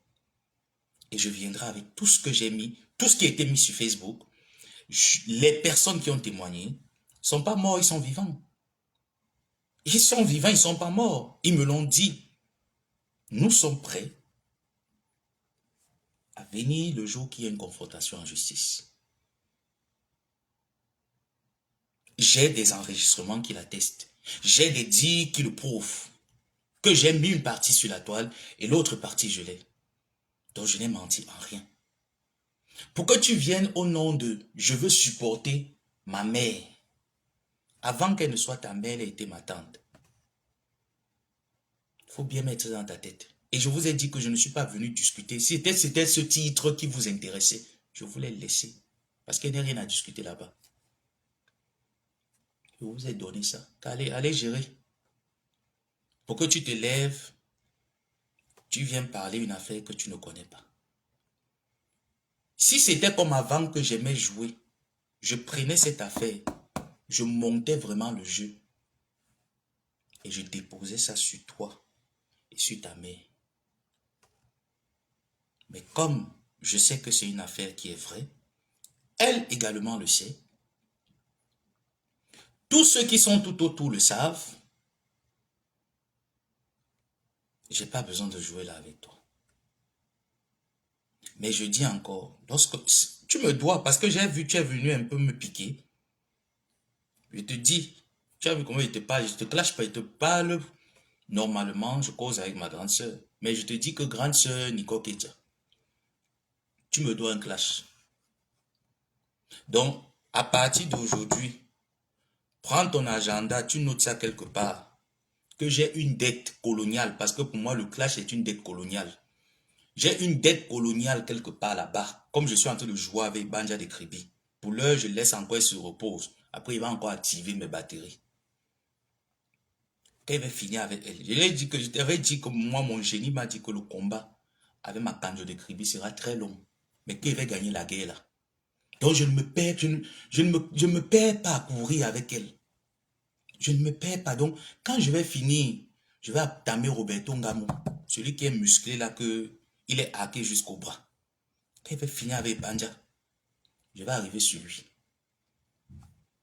Et je viendrai avec tout ce que j'ai mis, tout ce qui a été mis sur Facebook. Les personnes qui ont témoigné ne sont pas morts, ils sont vivants. Ils sont vivants, ils ne sont pas morts. Ils me l'ont dit. Nous sommes prêts à venir le jour qu'il y a une confrontation en justice. J'ai des enregistrements qui l'attestent. J'ai des dires qui le prouvent. Que j'ai mis une partie sur la toile et l'autre partie je l'ai. Donc je n'ai menti en rien. Pour que tu viennes au nom de « je veux supporter ma mère », avant qu'elle ne soit ta mère, elle était ma tante. Il faut bien mettre ça dans ta tête. Et je vous ai dit que je ne suis pas venu discuter. Si c'était ce titre qui vous intéressait, je voulais le laisser. Parce qu'il n'y a rien à discuter là-bas. Je vous ai donné ça. Allez gérer. Pour que tu te lèves, tu viens parler une affaire que tu ne connais pas. Si c'était comme avant que j'aimais jouer, je prenais cette affaire, je montais vraiment le jeu et je déposais ça sur toi et sur ta mère. Mais comme je sais que c'est une affaire qui est vraie, elle également le sait. Tous ceux qui sont tout autour le savent. Je n'ai pas besoin de jouer là avec toi. Mais je dis encore, lorsque tu me dois, parce que j'ai vu, tu es venu un peu me piquer. Je te dis, tu as vu comment il te parle, je ne te clash pas, il te parle. Normalement, je cause avec ma grande sœur. Mais je te dis que grande sœur Nico Ketia, tu me dois un clash. Donc, à partir d'aujourd'hui, prends ton agenda, tu notes ça quelque part. Que j'ai une dette coloniale, parce que pour moi, le clash est une dette coloniale. J'ai une dette coloniale quelque part là-bas, comme je suis en train de jouer avec Banja de Kribi. Pour l'heure, je laisse encore, il se repose. Après, il va encore activer mes batteries. Quand il va finir avec elle, je t'avais dit que moi, mon génie m'a dit que le combat avec ma Kanjo de Kribi sera très long. Mais qu'il va gagner la guerre là. Donc je ne me perds, je ne me perds pas à courir avec elle. Je ne me perds pas. Donc, quand je vais finir, je vais tamer Roberto Ngamo, celui qui est musclé là, il est hacké jusqu'au bras. Quand il va finir avec Banja, je vais arriver sur lui.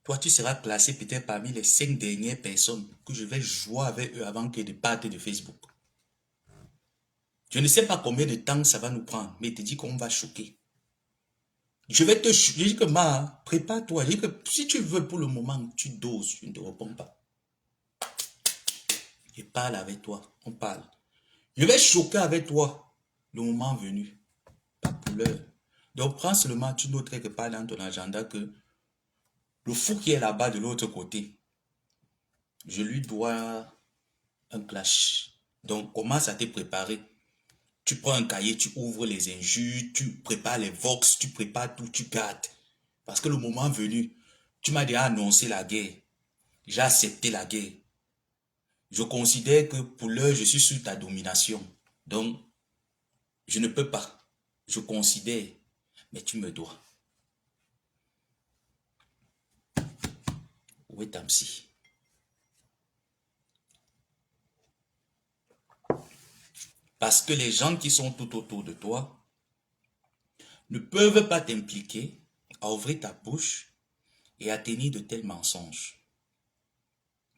Toi, tu seras classé peut-être parmi les 5 dernières personnes que je vais jouer avec eux avant qu'ils partent de Facebook. Je ne sais pas combien de temps ça va nous prendre, mais il te dit qu'on va choquer. Je vais te choquer. Je dis que prépare-toi. Je dis que si tu veux pour le moment, tu doses, je ne te réponds pas. Je parle avec toi, on parle. Je vais choquer avec toi le moment venu. Pas pour l'heure. Donc prends seulement, tu notes quelque part dans ton agenda que le fou qui est là-bas de l'autre côté, je lui dois un clash. Donc commence à te préparer. Tu prends un cahier, tu ouvres les injures, tu prépares les vox, tu prépares tout, tu gardes. Parce que le moment venu, tu m'as déjà annoncé la guerre. J'ai accepté la guerre. Je considère que pour l'heure, je suis sous ta domination. Donc, je ne peux pas. Je considère, mais tu me dois. Où est ta psy? Parce que les gens qui sont tout autour de toi ne peuvent pas t'impliquer à ouvrir ta bouche et à tenir de tels mensonges.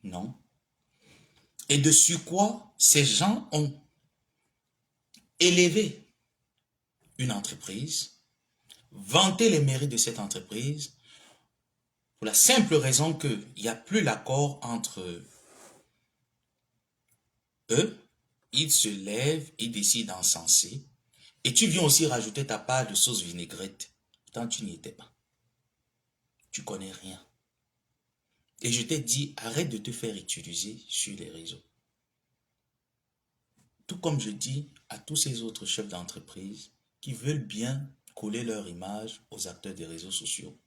Non. Et de quoi ces gens ont élevé une entreprise, vanté les mérites de cette entreprise, pour la simple raison qu'il n'y a plus l'accord entre eux, ils se lèvent et décident d'encenser. Et tu viens aussi rajouter ta part de sauce vinaigrette. Pourtant, tu n'y étais pas. Tu connais rien. Et je t'ai dit, arrête de te faire utiliser sur les réseaux. Tout comme je dis à tous ces autres chefs d'entreprise qui veulent bien coller leur image aux acteurs des réseaux sociaux.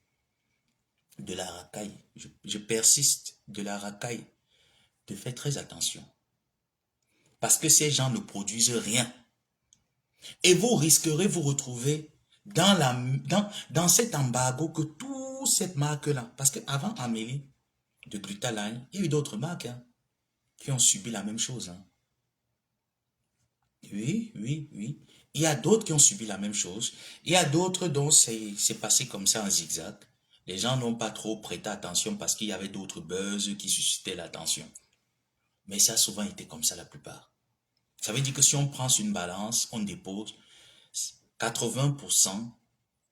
De la racaille, je persiste, de la racaille. De faire très attention. Parce que ces gens ne produisent rien. Et vous risquerez vous retrouver dans cet embargo que toute cette marque-là. Parce qu'avant Amélie, de Glutaline, il y a eu d'autres marques qui ont subi la même chose. Oui, oui, oui. Il y a d'autres qui ont subi la même chose. Il y a d'autres dont c'est passé comme ça en zigzag. Les gens n'ont pas trop prêté attention parce qu'il y avait d'autres buzz qui suscitaient l'attention. Mais ça a souvent été comme ça la plupart. Ça veut dire que si on prend sur une balance, on dépose, 80%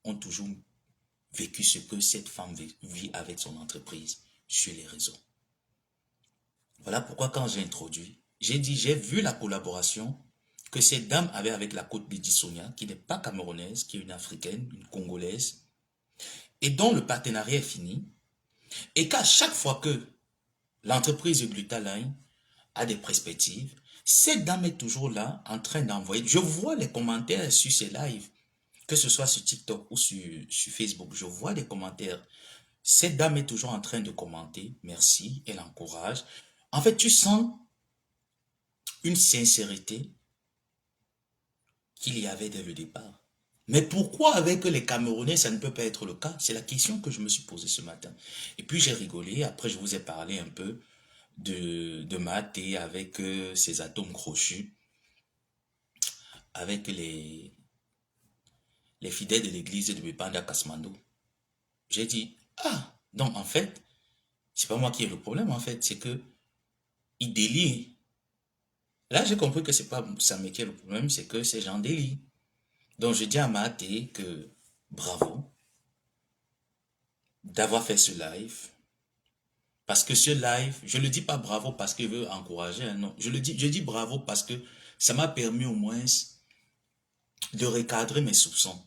ont toujours vécu ce que cette femme vit avec son entreprise sur les réseaux. Voilà pourquoi quand j'ai introduit, j'ai dit, j'ai vu la collaboration que cette dame avait avec la Côte Lady Sonia, qui n'est pas camerounaise, qui est une africaine, une congolaise, et dont le partenariat est fini, et qu'à chaque fois que l'entreprise de Glutaline a des perspectives, cette dame est toujours là, en train d'envoyer. Je vois les commentaires sur ses lives, que ce soit sur TikTok ou sur Facebook, je vois des commentaires. Cette dame est toujours en train de commenter, merci, elle encourage. En fait, tu sens une sincérité qu'il y avait dès le départ. Mais pourquoi avec les Camerounais, ça ne peut pas être le cas? C'est la question que je me suis posée ce matin. Et puis j'ai rigolé, après je vous ai parlé un peu de Maté avec ses atomes crochus, avec les fidèles de l'église de Bepanda Kasmando. J'ai dit, ah, donc en fait, c'est pas moi qui ai le problème en fait, c'est que il délie. Là, j'ai compris que c'est pas ça qui est le problème, c'est que ces gens délient. Donc je dis à Maté que bravo d'avoir fait ce live. Parce que ce live, je ne dis pas bravo parce qu'il veut encourager, hein, non. Je dis bravo parce que ça m'a permis au moins de recadrer mes soupçons.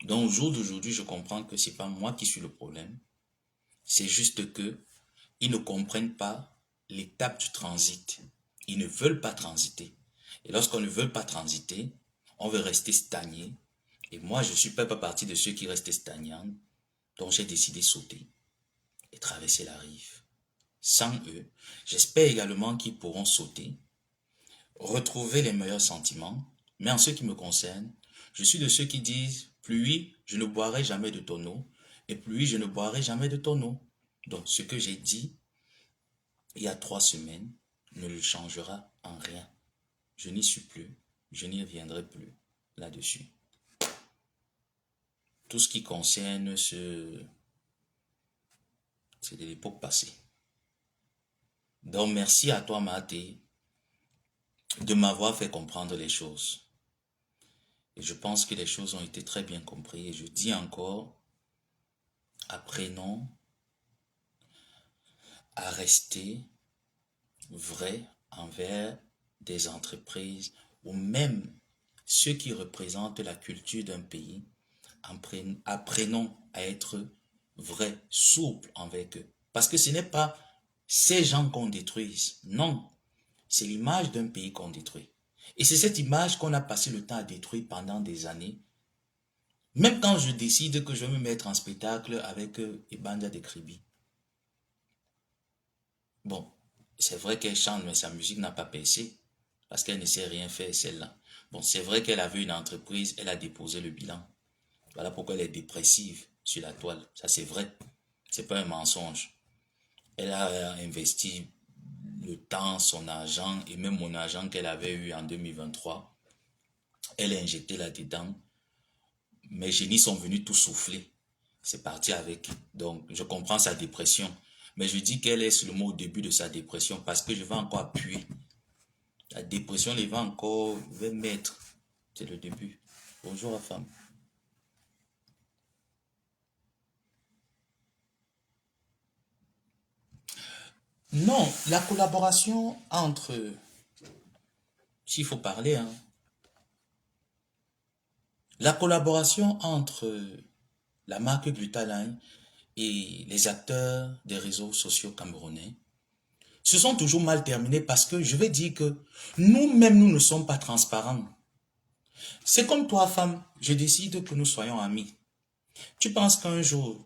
Donc, au jour d'aujourd'hui, je comprends que c'est pas moi qui suis le problème. C'est juste que ils ne comprennent pas l'étape du transit. Ils ne veulent pas transiter. Et lorsqu'on ne veut pas transiter, on veut rester stagné. Et moi, je ne suis pas partie de ceux qui restent stagnants. Donc, j'ai décidé de sauter et traverser la rive. Sans eux, j'espère également qu'ils pourront sauter, retrouver les meilleurs sentiments. Mais en ce qui me concerne, je suis de ceux qui disent, pluie, je ne boirai jamais de ton eau, et pluie, je ne boirai jamais de ton eau. Donc, ce que j'ai dit il y a 3 semaines ne le changera en rien. Je n'y suis plus, je n'y reviendrai plus là-dessus. Tout ce qui concerne c'est de l'époque passée. Donc, merci à toi, Maté, de m'avoir fait comprendre les choses. Et je pense que les choses ont été très bien comprises. Et je dis encore, apprenons à rester vrai envers des entreprises ou même ceux qui représentent la culture d'un pays. Apprenons à être vrais, souples avec eux. Parce que ce n'est pas ces gens qu'on détruise. Non, c'est l'image d'un pays qu'on détruit. Et c'est cette image qu'on a passé le temps à détruire pendant des années. Même quand je décide que je vais me mettre en spectacle avec Ebanda de Kribi. Bon, c'est vrai qu'elle chante, mais sa musique n'a pas percé. Parce qu'elle ne sait rien faire, celle-là. Bon, c'est vrai qu'elle avait une entreprise, elle a déposé le bilan. Voilà pourquoi elle est dépressive sur la toile. Ça, c'est vrai. C'est pas un mensonge. Elle a investi le temps, son argent et même mon argent qu'elle avait eu en 2023. Elle a injecté là-dedans. Mes génies sont venus tout souffler. C'est parti avec. Donc, je comprends sa dépression. Mais je dis qu'elle est seulement au début de sa dépression parce que je vais encore appuyer. La dépression, elle va encore mettre. C'est le début. Bonjour la femme. Non, la collaboration entre s'il faut parler, hein. La collaboration entre la marque Glutaline et les acteurs des réseaux sociaux camerounais se sont toujours mal terminés parce que je vais dire que nous-mêmes, nous ne sommes pas transparents. C'est comme toi, femme, je décide que nous soyons amis. Tu penses qu'un jour,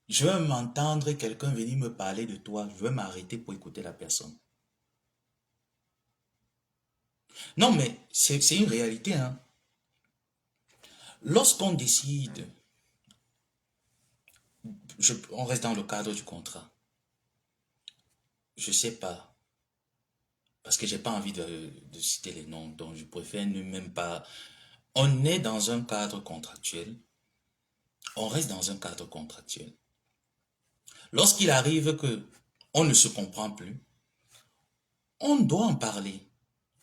je vais m'entendre quelqu'un venir me parler de toi, je vais m'arrêter pour écouter la personne. Non, mais c'est une réalité, hein. Lorsqu'on décide, on reste dans le cadre du contrat. Je sais pas, parce que j'ai pas envie de citer les noms, donc je préfère ne même pas. On est dans un cadre contractuel, on reste dans un cadre contractuel. Lorsqu'il arrive que on ne se comprend plus, on doit en parler,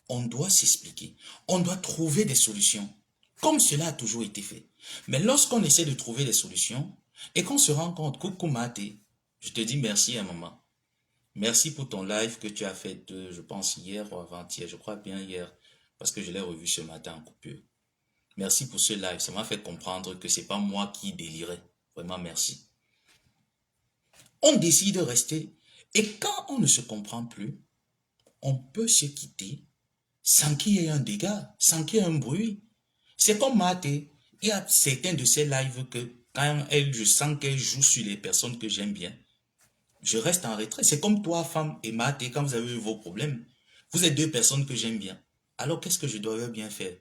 on doit s'expliquer, on doit trouver des solutions, comme cela a toujours été fait. Mais lorsqu'on essaie de trouver des solutions et qu'on se rend compte, coucou Maté, je te dis merci à maman. Merci pour ton live que tu as fait, je pense, hier ou avant-hier, je crois bien hier, parce que je l'ai revu ce matin en coupure. Merci pour ce live, ça m'a fait comprendre que c'est pas moi qui délirais. Vraiment, merci. On décide de rester, et quand on ne se comprend plus, on peut se quitter sans qu'il y ait un dégât, sans qu'il y ait un bruit. C'est comme Maté, il y a certains de ces lives que quand je sens qu'elle joue sur les personnes que j'aime bien, je reste en retrait. C'est comme toi, femme, et Maté, quand vous avez eu vos problèmes. Vous êtes deux personnes que j'aime bien. Alors, qu'est-ce que je dois bien faire?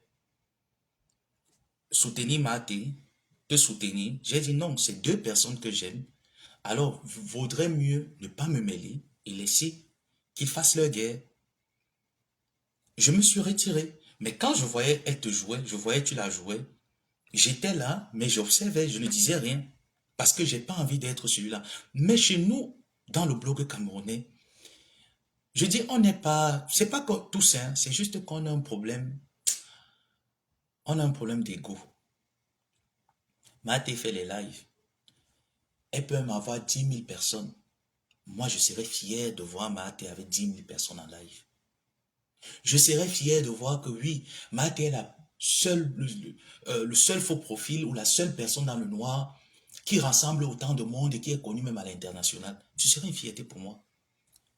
Soutenir Maté, te soutenir. J'ai dit non, c'est deux personnes que j'aime. Alors, vaudrait mieux ne pas me mêler et laisser qu'ils fassent leur guerre. Je me suis retiré. Mais quand je voyais elle te jouer, je voyais tu la jouais, j'étais là, mais j'observais, je ne disais rien. Parce que j'ai pas envie d'être celui-là. Mais chez nous, dans le blog camerounais, je dis, on n'est pas, c'est pas tous, hein, c'est juste qu'on a un problème. On a un problème d'ego. Maté fait les lives. Elle peut même avoir 10 000 personnes. Moi, je serais fier de voir Maté avec 10 000 personnes en live. Je serais fier de voir que oui, Maté est le seul faux profil ou la seule personne dans le noir qui rassemble autant de monde et qui est connu même à l'international. Ce serait une fierté pour moi.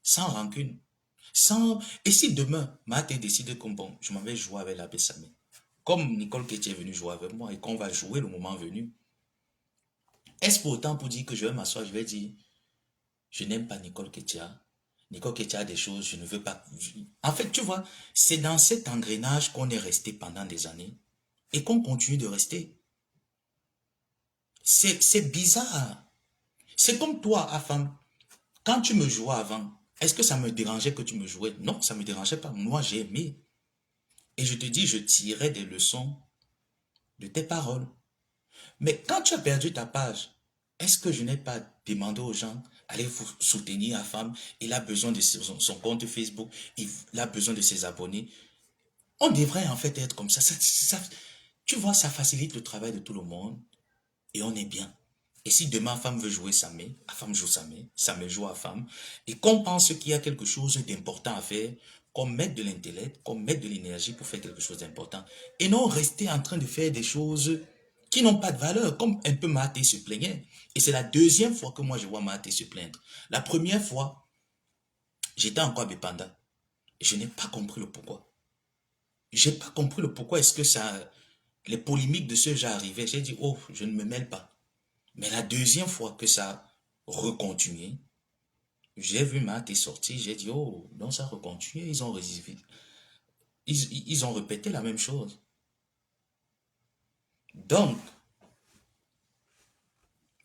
Sans rancune. Et si demain, Maté décide que bon, je m'en vais jouer avec la Bessamé, comme Nicole qui est venue jouer avec moi et qu'on va jouer le moment venu, est-ce pour autant pour dire que je vais m'asseoir, je vais dire, je n'aime pas Nicole Ketia. Nicole Ketia a des choses, je ne veux pas. En fait, tu vois, c'est dans cet engrenage qu'on est resté pendant des années et qu'on continue de rester. C'est bizarre. C'est comme toi, Afam. Quand tu me jouais avant, est-ce que ça me dérangeait que tu me jouais? Non, ça ne me dérangeait pas. Moi, j'ai aimé. Et je te dis, je tirais des leçons de tes paroles. Mais quand tu as perdu ta page, est-ce que je n'ai pas demandé aux gens, allez vous soutenir la femme, il a besoin de son compte Facebook, il a besoin de ses abonnés. On devrait en fait être comme ça. Tu vois, ça facilite le travail de tout le monde et on est bien. Et si demain, femme veut jouer Samé, la femme joue Samé, Samé joue à femme, et qu'on pense qu'il y a quelque chose d'important à faire, qu'on mette de l'intellect, qu'on mette de l'énergie pour faire quelque chose d'important, et non rester en train de faire des choses qui n'ont pas de valeur, comme un peu Maté se plaignait. Et c'est la deuxième fois que moi je vois Maté se plaindre. La première fois, j'étais encore Bépanda. Je n'ai pas compris le pourquoi. J'ai pas compris le pourquoi est-ce que ça, les polémiques de ce genre arrivaient. J'ai dit, oh, je ne me mêle pas. Mais la deuxième fois que ça a recontinué, j'ai vu Maté sortir, j'ai dit, oh, non, ça a recontinué, ils ont résisté. Ils ont répété la même chose. Donc,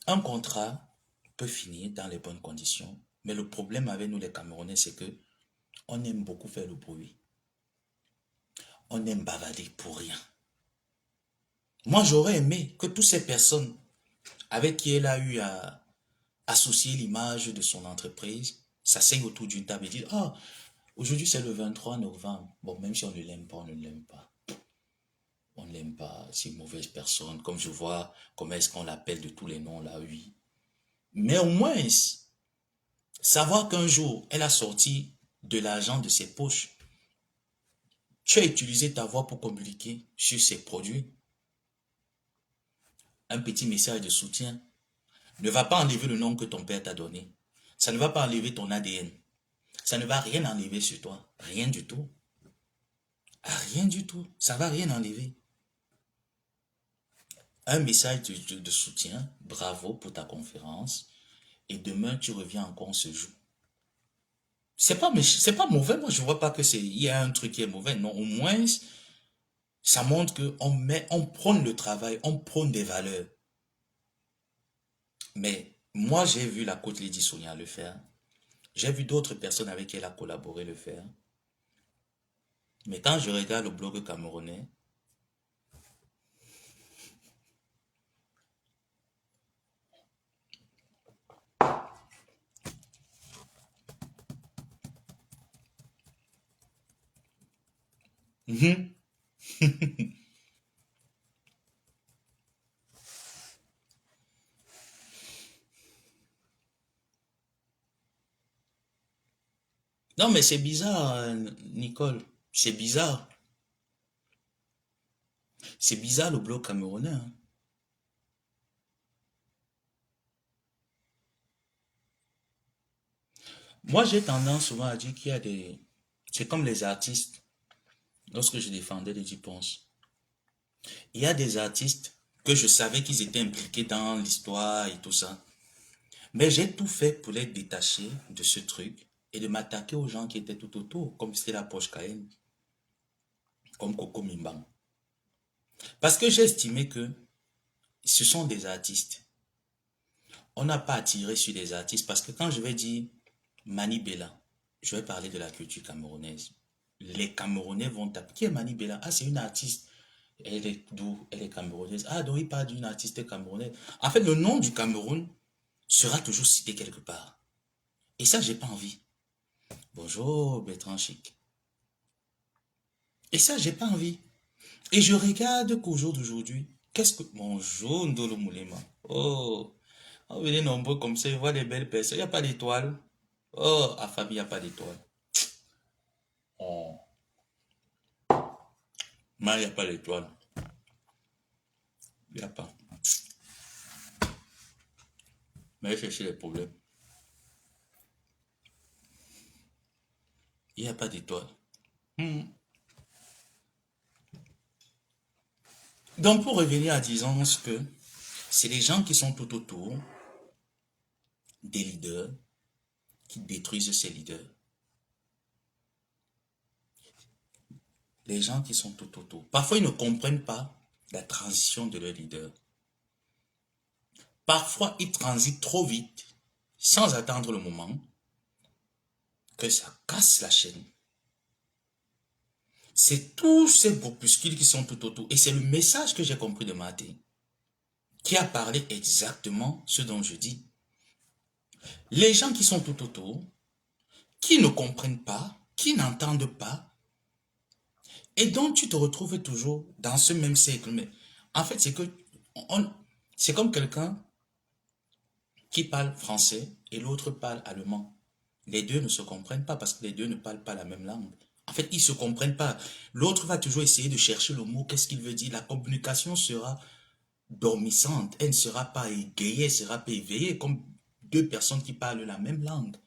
un contrat peut finir dans les bonnes conditions, mais le problème avec nous les Camerounais, c'est que on aime beaucoup faire le bruit. On aime bavader pour rien. Moi, j'aurais aimé que toutes ces personnes avec qui elle a eu à associer l'image de son entreprise s'asseyent autour d'une table et disent, ah, aujourd'hui c'est le 23 novembre. Bon, même si on ne l'aime pas, on ne l'aime pas. On ne l'aime pas, c'est une mauvaise personne. Comme je vois, comment est-ce qu'on l'appelle de tous les noms là, oui. Mais au moins, savoir qu'un jour, elle a sorti de l'argent de ses poches Tu as utilisé ta voix pour communiquer sur ces produits. Un petit message de soutien ne va pas enlever le nom que ton père t'a donné. Ça ne va pas enlever ton ADN. Ça ne va rien enlever sur toi. Rien du tout. Rien du tout. Ça ne va rien enlever. Un message de soutien. Bravo pour ta conférence. Et demain, tu reviens encore, on se joue. C'est pas mauvais. Moi, je vois pas que il y a un truc qui est mauvais. Non, au moins, ça montre on prône le travail, on prône des valeurs. Mais moi, j'ai vu la coach Lady Sonia le faire. J'ai vu d'autres personnes avec qui elle a collaboré le faire. Mais quand je regarde le blog camerounais, mhm. Non, mais c'est bizarre, Nicole. C'est bizarre. C'est bizarre le blog camerounais, hein. Moi, j'ai tendance souvent à dire qu'il y a des... C'est comme les artistes. Lorsque je défendais les Dupons, il y a des artistes que je savais qu'ils étaient impliqués dans l'histoire et tout ça. Mais j'ai tout fait pour les détacher de ce truc et de m'attaquer aux gens qui étaient tout autour, comme c'était la Poche Cayenne, comme Coco Mimbang. Parce que j'ai estimé que ce sont des artistes. On n'a pas à tirer sur des artistes parce que quand je vais dire Mani Bella, je vais parler de la culture camerounaise. Les Camerounais vont taper. Qui est Mani Bella? Ah, c'est une artiste. Elle est d'où? Elle est camerounaise. Ah, donc il parle d'une artiste camerounaise. En fait, le nom du Cameroun sera toujours cité quelque part. Et ça, j'ai pas envie. Bonjour, Bertrand Chic. Et ça, j'ai pas envie. Et je regarde qu'au jour d'aujourd'hui, qu'est-ce que... Bonjour, Ndolo Moulema. Oh, on venez nombreux comme ça, je vois des belles personnes. Il n'y a pas d'étoiles. Oh, à famille, il n'y a pas d'étoiles. Oh, mais il n'y a pas d'étoiles. Il n'y a pas. Mais je cherche les problèmes. Il n'y a pas d'étoiles. Hmm. Donc, pour revenir à disons que c'est les gens qui sont tout autour des leaders qui détruisent ces leaders. Les gens qui sont tout autour. Parfois, ils ne comprennent pas la transition de leur leader. Parfois, ils transitent trop vite, sans attendre le moment, que ça casse la chaîne. C'est tous ces groupuscules qui sont tout autour. Et c'est le message que j'ai compris de Maté, qui a parlé exactement ce dont je dis. Les gens qui sont tout autour, qui ne comprennent pas, qui n'entendent pas, et dont tu te retrouves toujours dans ce même cercle. Mais en fait, c'est comme quelqu'un qui parle français et l'autre parle allemand. Les deux ne se comprennent pas parce que les deux ne parlent pas la même langue. En fait, ils ne se comprennent pas. L'autre va toujours essayer de chercher le mot, qu'est-ce qu'il veut dire. La communication sera dormissante, elle ne sera pas égayée, elle ne sera pas éveillée comme deux personnes qui parlent la même langue.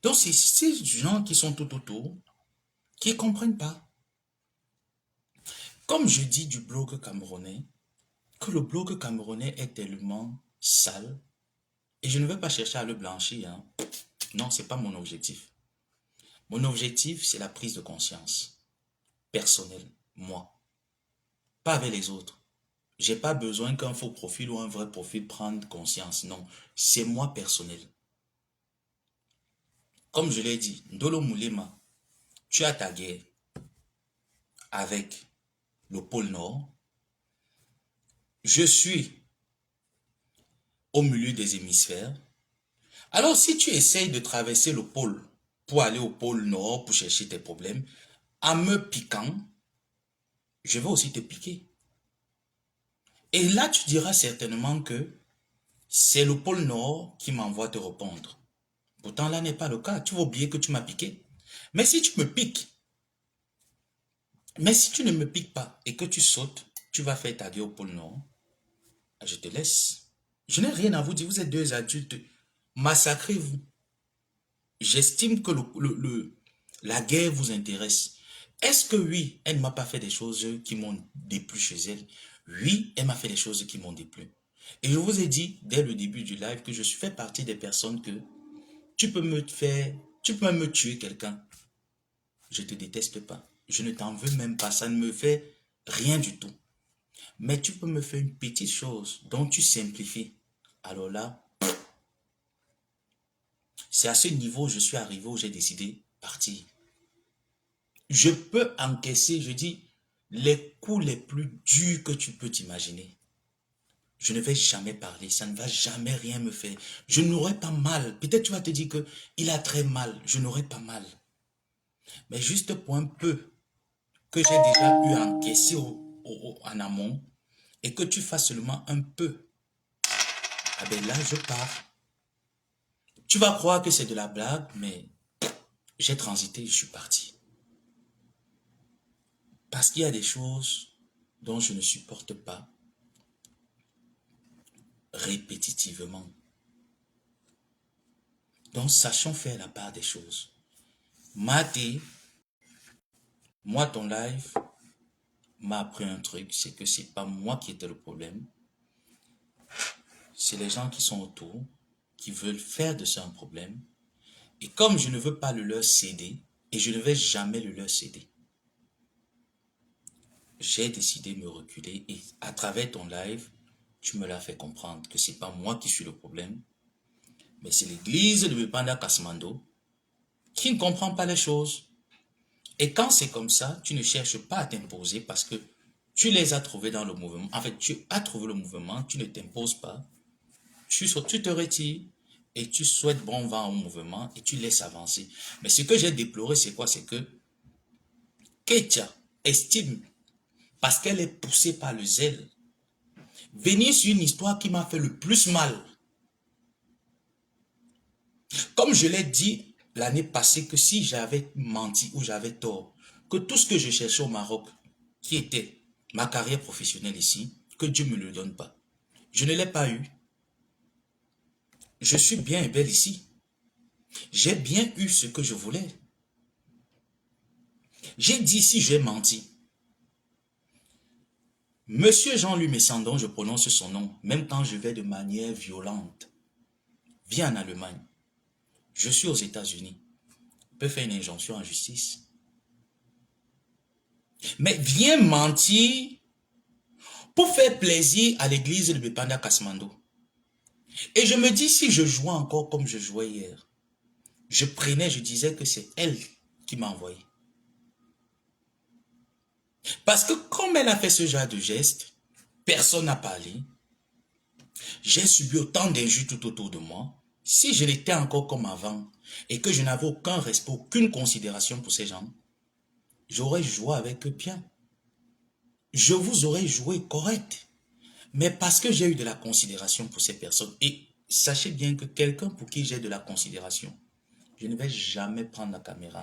Donc, c'est ces gens qui sont tout autour qui ne comprennent pas. Comme je dis du blog camerounais, que le blog camerounais est tellement sale, et je ne vais pas chercher à le blanchir, hein. Non, ce n'est pas mon objectif. Mon objectif, c'est la prise de conscience personnelle, moi, pas avec les autres. J'ai pas besoin qu'un faux profil ou un vrai profil prenne conscience, non, c'est moi personnel. Comme je l'ai dit, Ndolo Moulema, tu as ta guerre avec le pôle Nord. Je suis au milieu des hémisphères. Alors, si tu essayes de traverser le pôle pour aller au pôle Nord, pour chercher tes problèmes, en me piquant, je vais aussi te piquer. Et là, tu diras certainement que c'est le pôle Nord qui m'envoie te répondre. Pourtant, là n'est pas le cas. Tu vas oublier que tu m'as piqué. Mais si tu me piques, Mais si tu ne me piques pas et que tu sautes, tu vas faire ta guerre au pôle Nord. Je te laisse. Je n'ai rien à vous dire. Vous êtes deux adultes. Massacrez-vous. J'estime que la guerre vous intéresse. Est-ce que oui, elle ne m'a pas fait des choses qui m'ont déplu chez elle? Oui, elle m'a fait des choses qui m'ont déplu. Et je vous ai dit dès le début du live que je fais partie des personnes que tu peux me tuer quelqu'un. Je ne te déteste pas. Je ne t'en veux même pas. Ça ne me fait rien du tout. Mais tu peux me faire une petite chose dont tu simplifies. Alors là, c'est à ce niveau où je suis arrivé où j'ai décidé de partir. Je peux encaisser, je dis, les coups les plus durs que tu peux t'imaginer. Je ne vais jamais parler, ça ne va jamais rien me faire. Je n'aurai pas mal. Peut-être tu vas te dire que il a très mal. Je n'aurai pas mal. Mais juste pour un peu que j'ai déjà eu à encaisser en amont et que tu fasses seulement un peu, ah ben là je pars. Tu vas croire que c'est de la blague, mais j'ai transité, je suis parti. Parce qu'il y a des choses dont je ne supporte pas répétitivement. Donc, sachons faire la part des choses. Maté, moi, ton live m'a appris un truc, c'est que c'est pas moi qui étais le problème. C'est les gens qui sont autour, qui veulent faire de ça un problème. Et comme je ne veux pas le leur céder, et je ne vais jamais le leur céder, j'ai décidé de me reculer et à travers ton live, tu me l'as fait comprendre que c'est pas moi qui suis le problème, mais c'est l'église de Bipanda Kasmando qui ne comprend pas les choses. Et quand c'est comme ça, tu ne cherches pas à t'imposer parce que tu les as trouvés dans le mouvement. En fait, tu as trouvé le mouvement, tu ne t'imposes pas. Tu te retires et tu souhaites bon vent au mouvement et tu laisses avancer. Mais ce que j'ai déploré, c'est quoi? C'est que Ketia estime, parce qu'elle est poussée par le zèle, venir sur une histoire qui m'a fait le plus mal. Comme je l'ai dit l'année passée que si j'avais menti ou j'avais tort, que tout ce que je cherchais au Maroc, qui était ma carrière professionnelle ici, que Dieu me le donne pas. Je ne l'ai pas eu. Je suis bien et belle ici. J'ai bien eu ce que je voulais. J'ai dit si j'ai menti. Monsieur Jean-Louis Messandon, je prononce son nom, même quand je vais de manière violente. Viens en Allemagne. Je suis aux États-Unis. Il peut faire une injonction en justice. Mais viens mentir pour faire plaisir à l'église de Bipanda Kasmando. Et je me dis, si je jouais encore comme je jouais hier, je disais que c'est elle qui m'a envoyé. Parce que comme elle a fait ce genre de geste, personne n'a parlé. J'ai subi autant d'injures tout autour de moi. Si je l'étais encore comme avant et que je n'avais aucun respect, aucune considération pour ces gens, j'aurais joué avec eux bien. Je vous aurais joué correct. Mais parce que j'ai eu de la considération pour ces personnes, et sachez bien que quelqu'un pour qui j'ai de la considération, je ne vais jamais prendre la caméra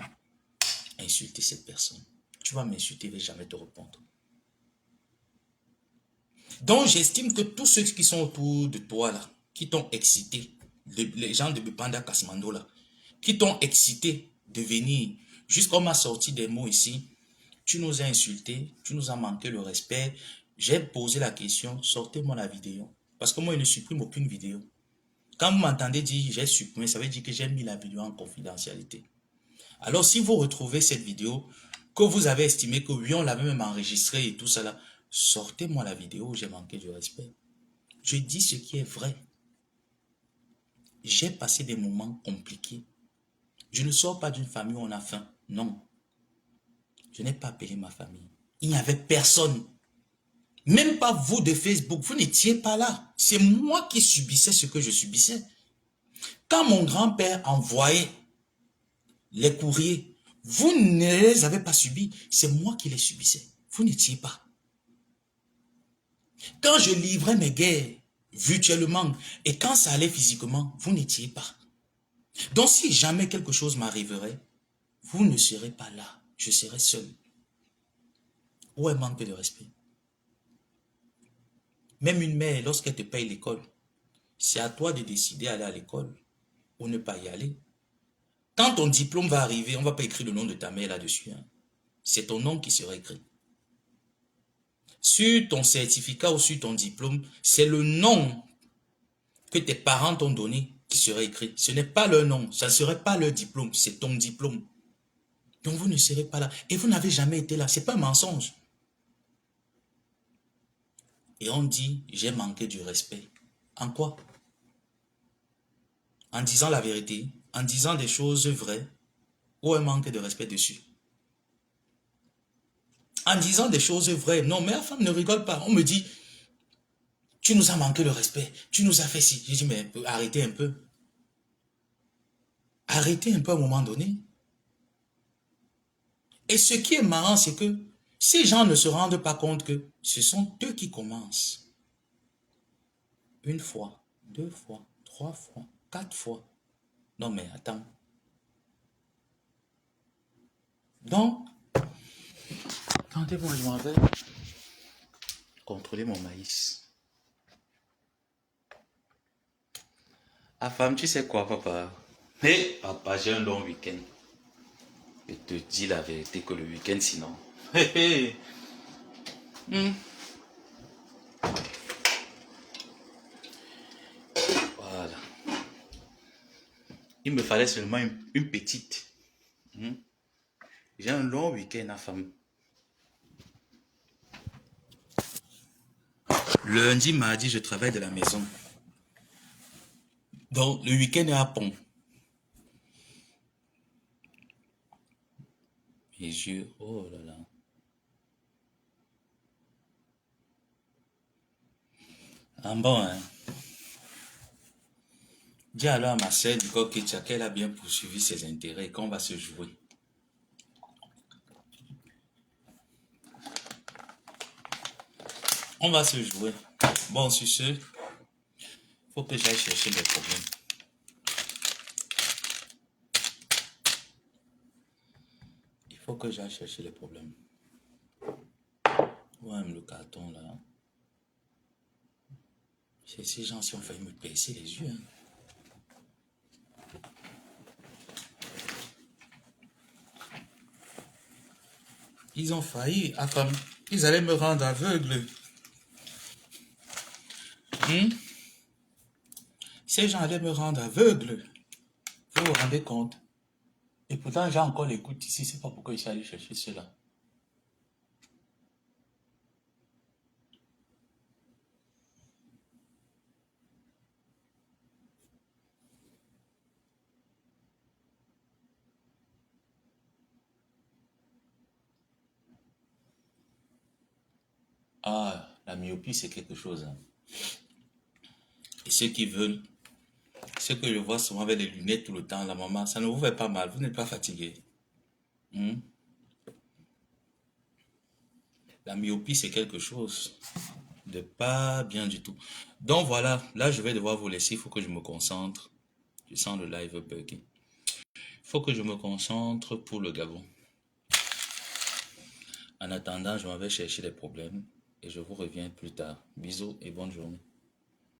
et insulter cette personne. Tu vas m'insulter, je ne vais jamais te répondre. Donc j'estime que tous ceux qui sont autour de toi là, qui t'ont excité, les gens de Bipanda Kasmando là, qui t'ont excité de venir, jusqu'à m'a sorti des mots ici, tu nous as insultés, tu nous as manqué le respect. J'ai posé la question, sortez-moi la vidéo. Parce que moi, je ne supprime aucune vidéo. Quand vous m'entendez dire j'ai supprimé, ça veut dire que j'ai mis la vidéo en confidentialité. Alors, si vous retrouvez cette vidéo, que vous avez estimé que oui, on l'avait même enregistrée et tout ça là, sortez-moi la vidéo où j'ai manqué du respect. Je dis ce qui est vrai. J'ai passé des moments compliqués. Je ne sors pas d'une famille où on a faim. Non. Je n'ai pas appelé ma famille. Il n'y avait personne. Même pas vous de Facebook. Vous n'étiez pas là. C'est moi qui subissais ce que je subissais. Quand mon grand-père envoyait les courriers, vous ne les avez pas subis. C'est moi qui les subissais. Vous n'étiez pas. Quand je livrais mes guerres virtuellement et quand ça allait physiquement, vous n'étiez pas. Donc si jamais quelque chose m'arriverait, vous ne serez pas là. Je serai seul. ou un manque de respect. Même une mère, lorsqu'elle te paye l'école, c'est à toi de décider d'aller à l'école ou ne pas y aller. Quand ton diplôme va arriver, on ne va pas écrire le nom de ta mère là-dessus. Hein. C'est ton nom qui sera écrit. Sur ton certificat ou sur ton diplôme, c'est le nom que tes parents t'ont donné qui sera écrit. Ce n'est pas leur nom, ça ne serait pas leur diplôme, c'est ton diplôme. Donc vous ne serez pas là. Et vous n'avez jamais été là, ce n'est pas un mensonge. Et on dit, j'ai manqué du respect. En quoi? En disant la vérité, en disant des choses vraies, ou un manque de respect dessus. En disant des choses vraies, non, mais la femme ne rigole pas. On me dit, tu nous as manqué le respect, tu nous as fait ci. Je dis, mais arrêtez un peu. Arrêtez un peu à un moment donné. Et ce qui est marrant, c'est que ces gens ne se rendent pas compte que ce sont eux qui commencent. Une fois, deux fois, trois fois, quatre fois. Non mais attends. Donc, attendez-moi, je m'en vais contrôler mon maïs. Ah femme, tu sais quoi papa? Mais papa, j'ai un long week-end. Je te dis la vérité que le week-end sinon. Voilà. Il me fallait seulement une petite. J'ai un long week-end à femme. Lundi, mardi, je travaille de la maison. Donc, le week-end est à Pont. Mes yeux, oh là là. Ah bon, hein. Dis alors à ma sœur Nicole Ketia qu'elle a bien poursuivi ses intérêts et qu'on va se jouer. On va se jouer. Bon, sur ce, il faut que j'aille chercher des problèmes. Il faut que j'aille chercher les problèmes. Ouais, le carton là. Ces gens qui ont failli me percer les yeux. Hein. Ils ont failli, ils allaient me rendre aveugle. Ces gens allaient me rendre aveugle. Vous vous rendez compte? Et pourtant, j'ai encore l'écoute ici. C'est pas pourquoi je suis allé chercher cela. Ah, la myopie, c'est quelque chose. Hein. Et ceux qui veulent, ceux que je vois souvent avec des lunettes tout le temps, la maman, ça ne vous fait pas mal, vous n'êtes pas fatigué. La myopie, c'est quelque chose de pas bien du tout. Donc voilà, là, je vais devoir vous laisser, il faut que je me concentre. Je sens le live bugger. Il faut que je me concentre pour le Gabon. En attendant, je m'en vais chercher les problèmes et je vous reviens plus tard. Bisous et bonne journée.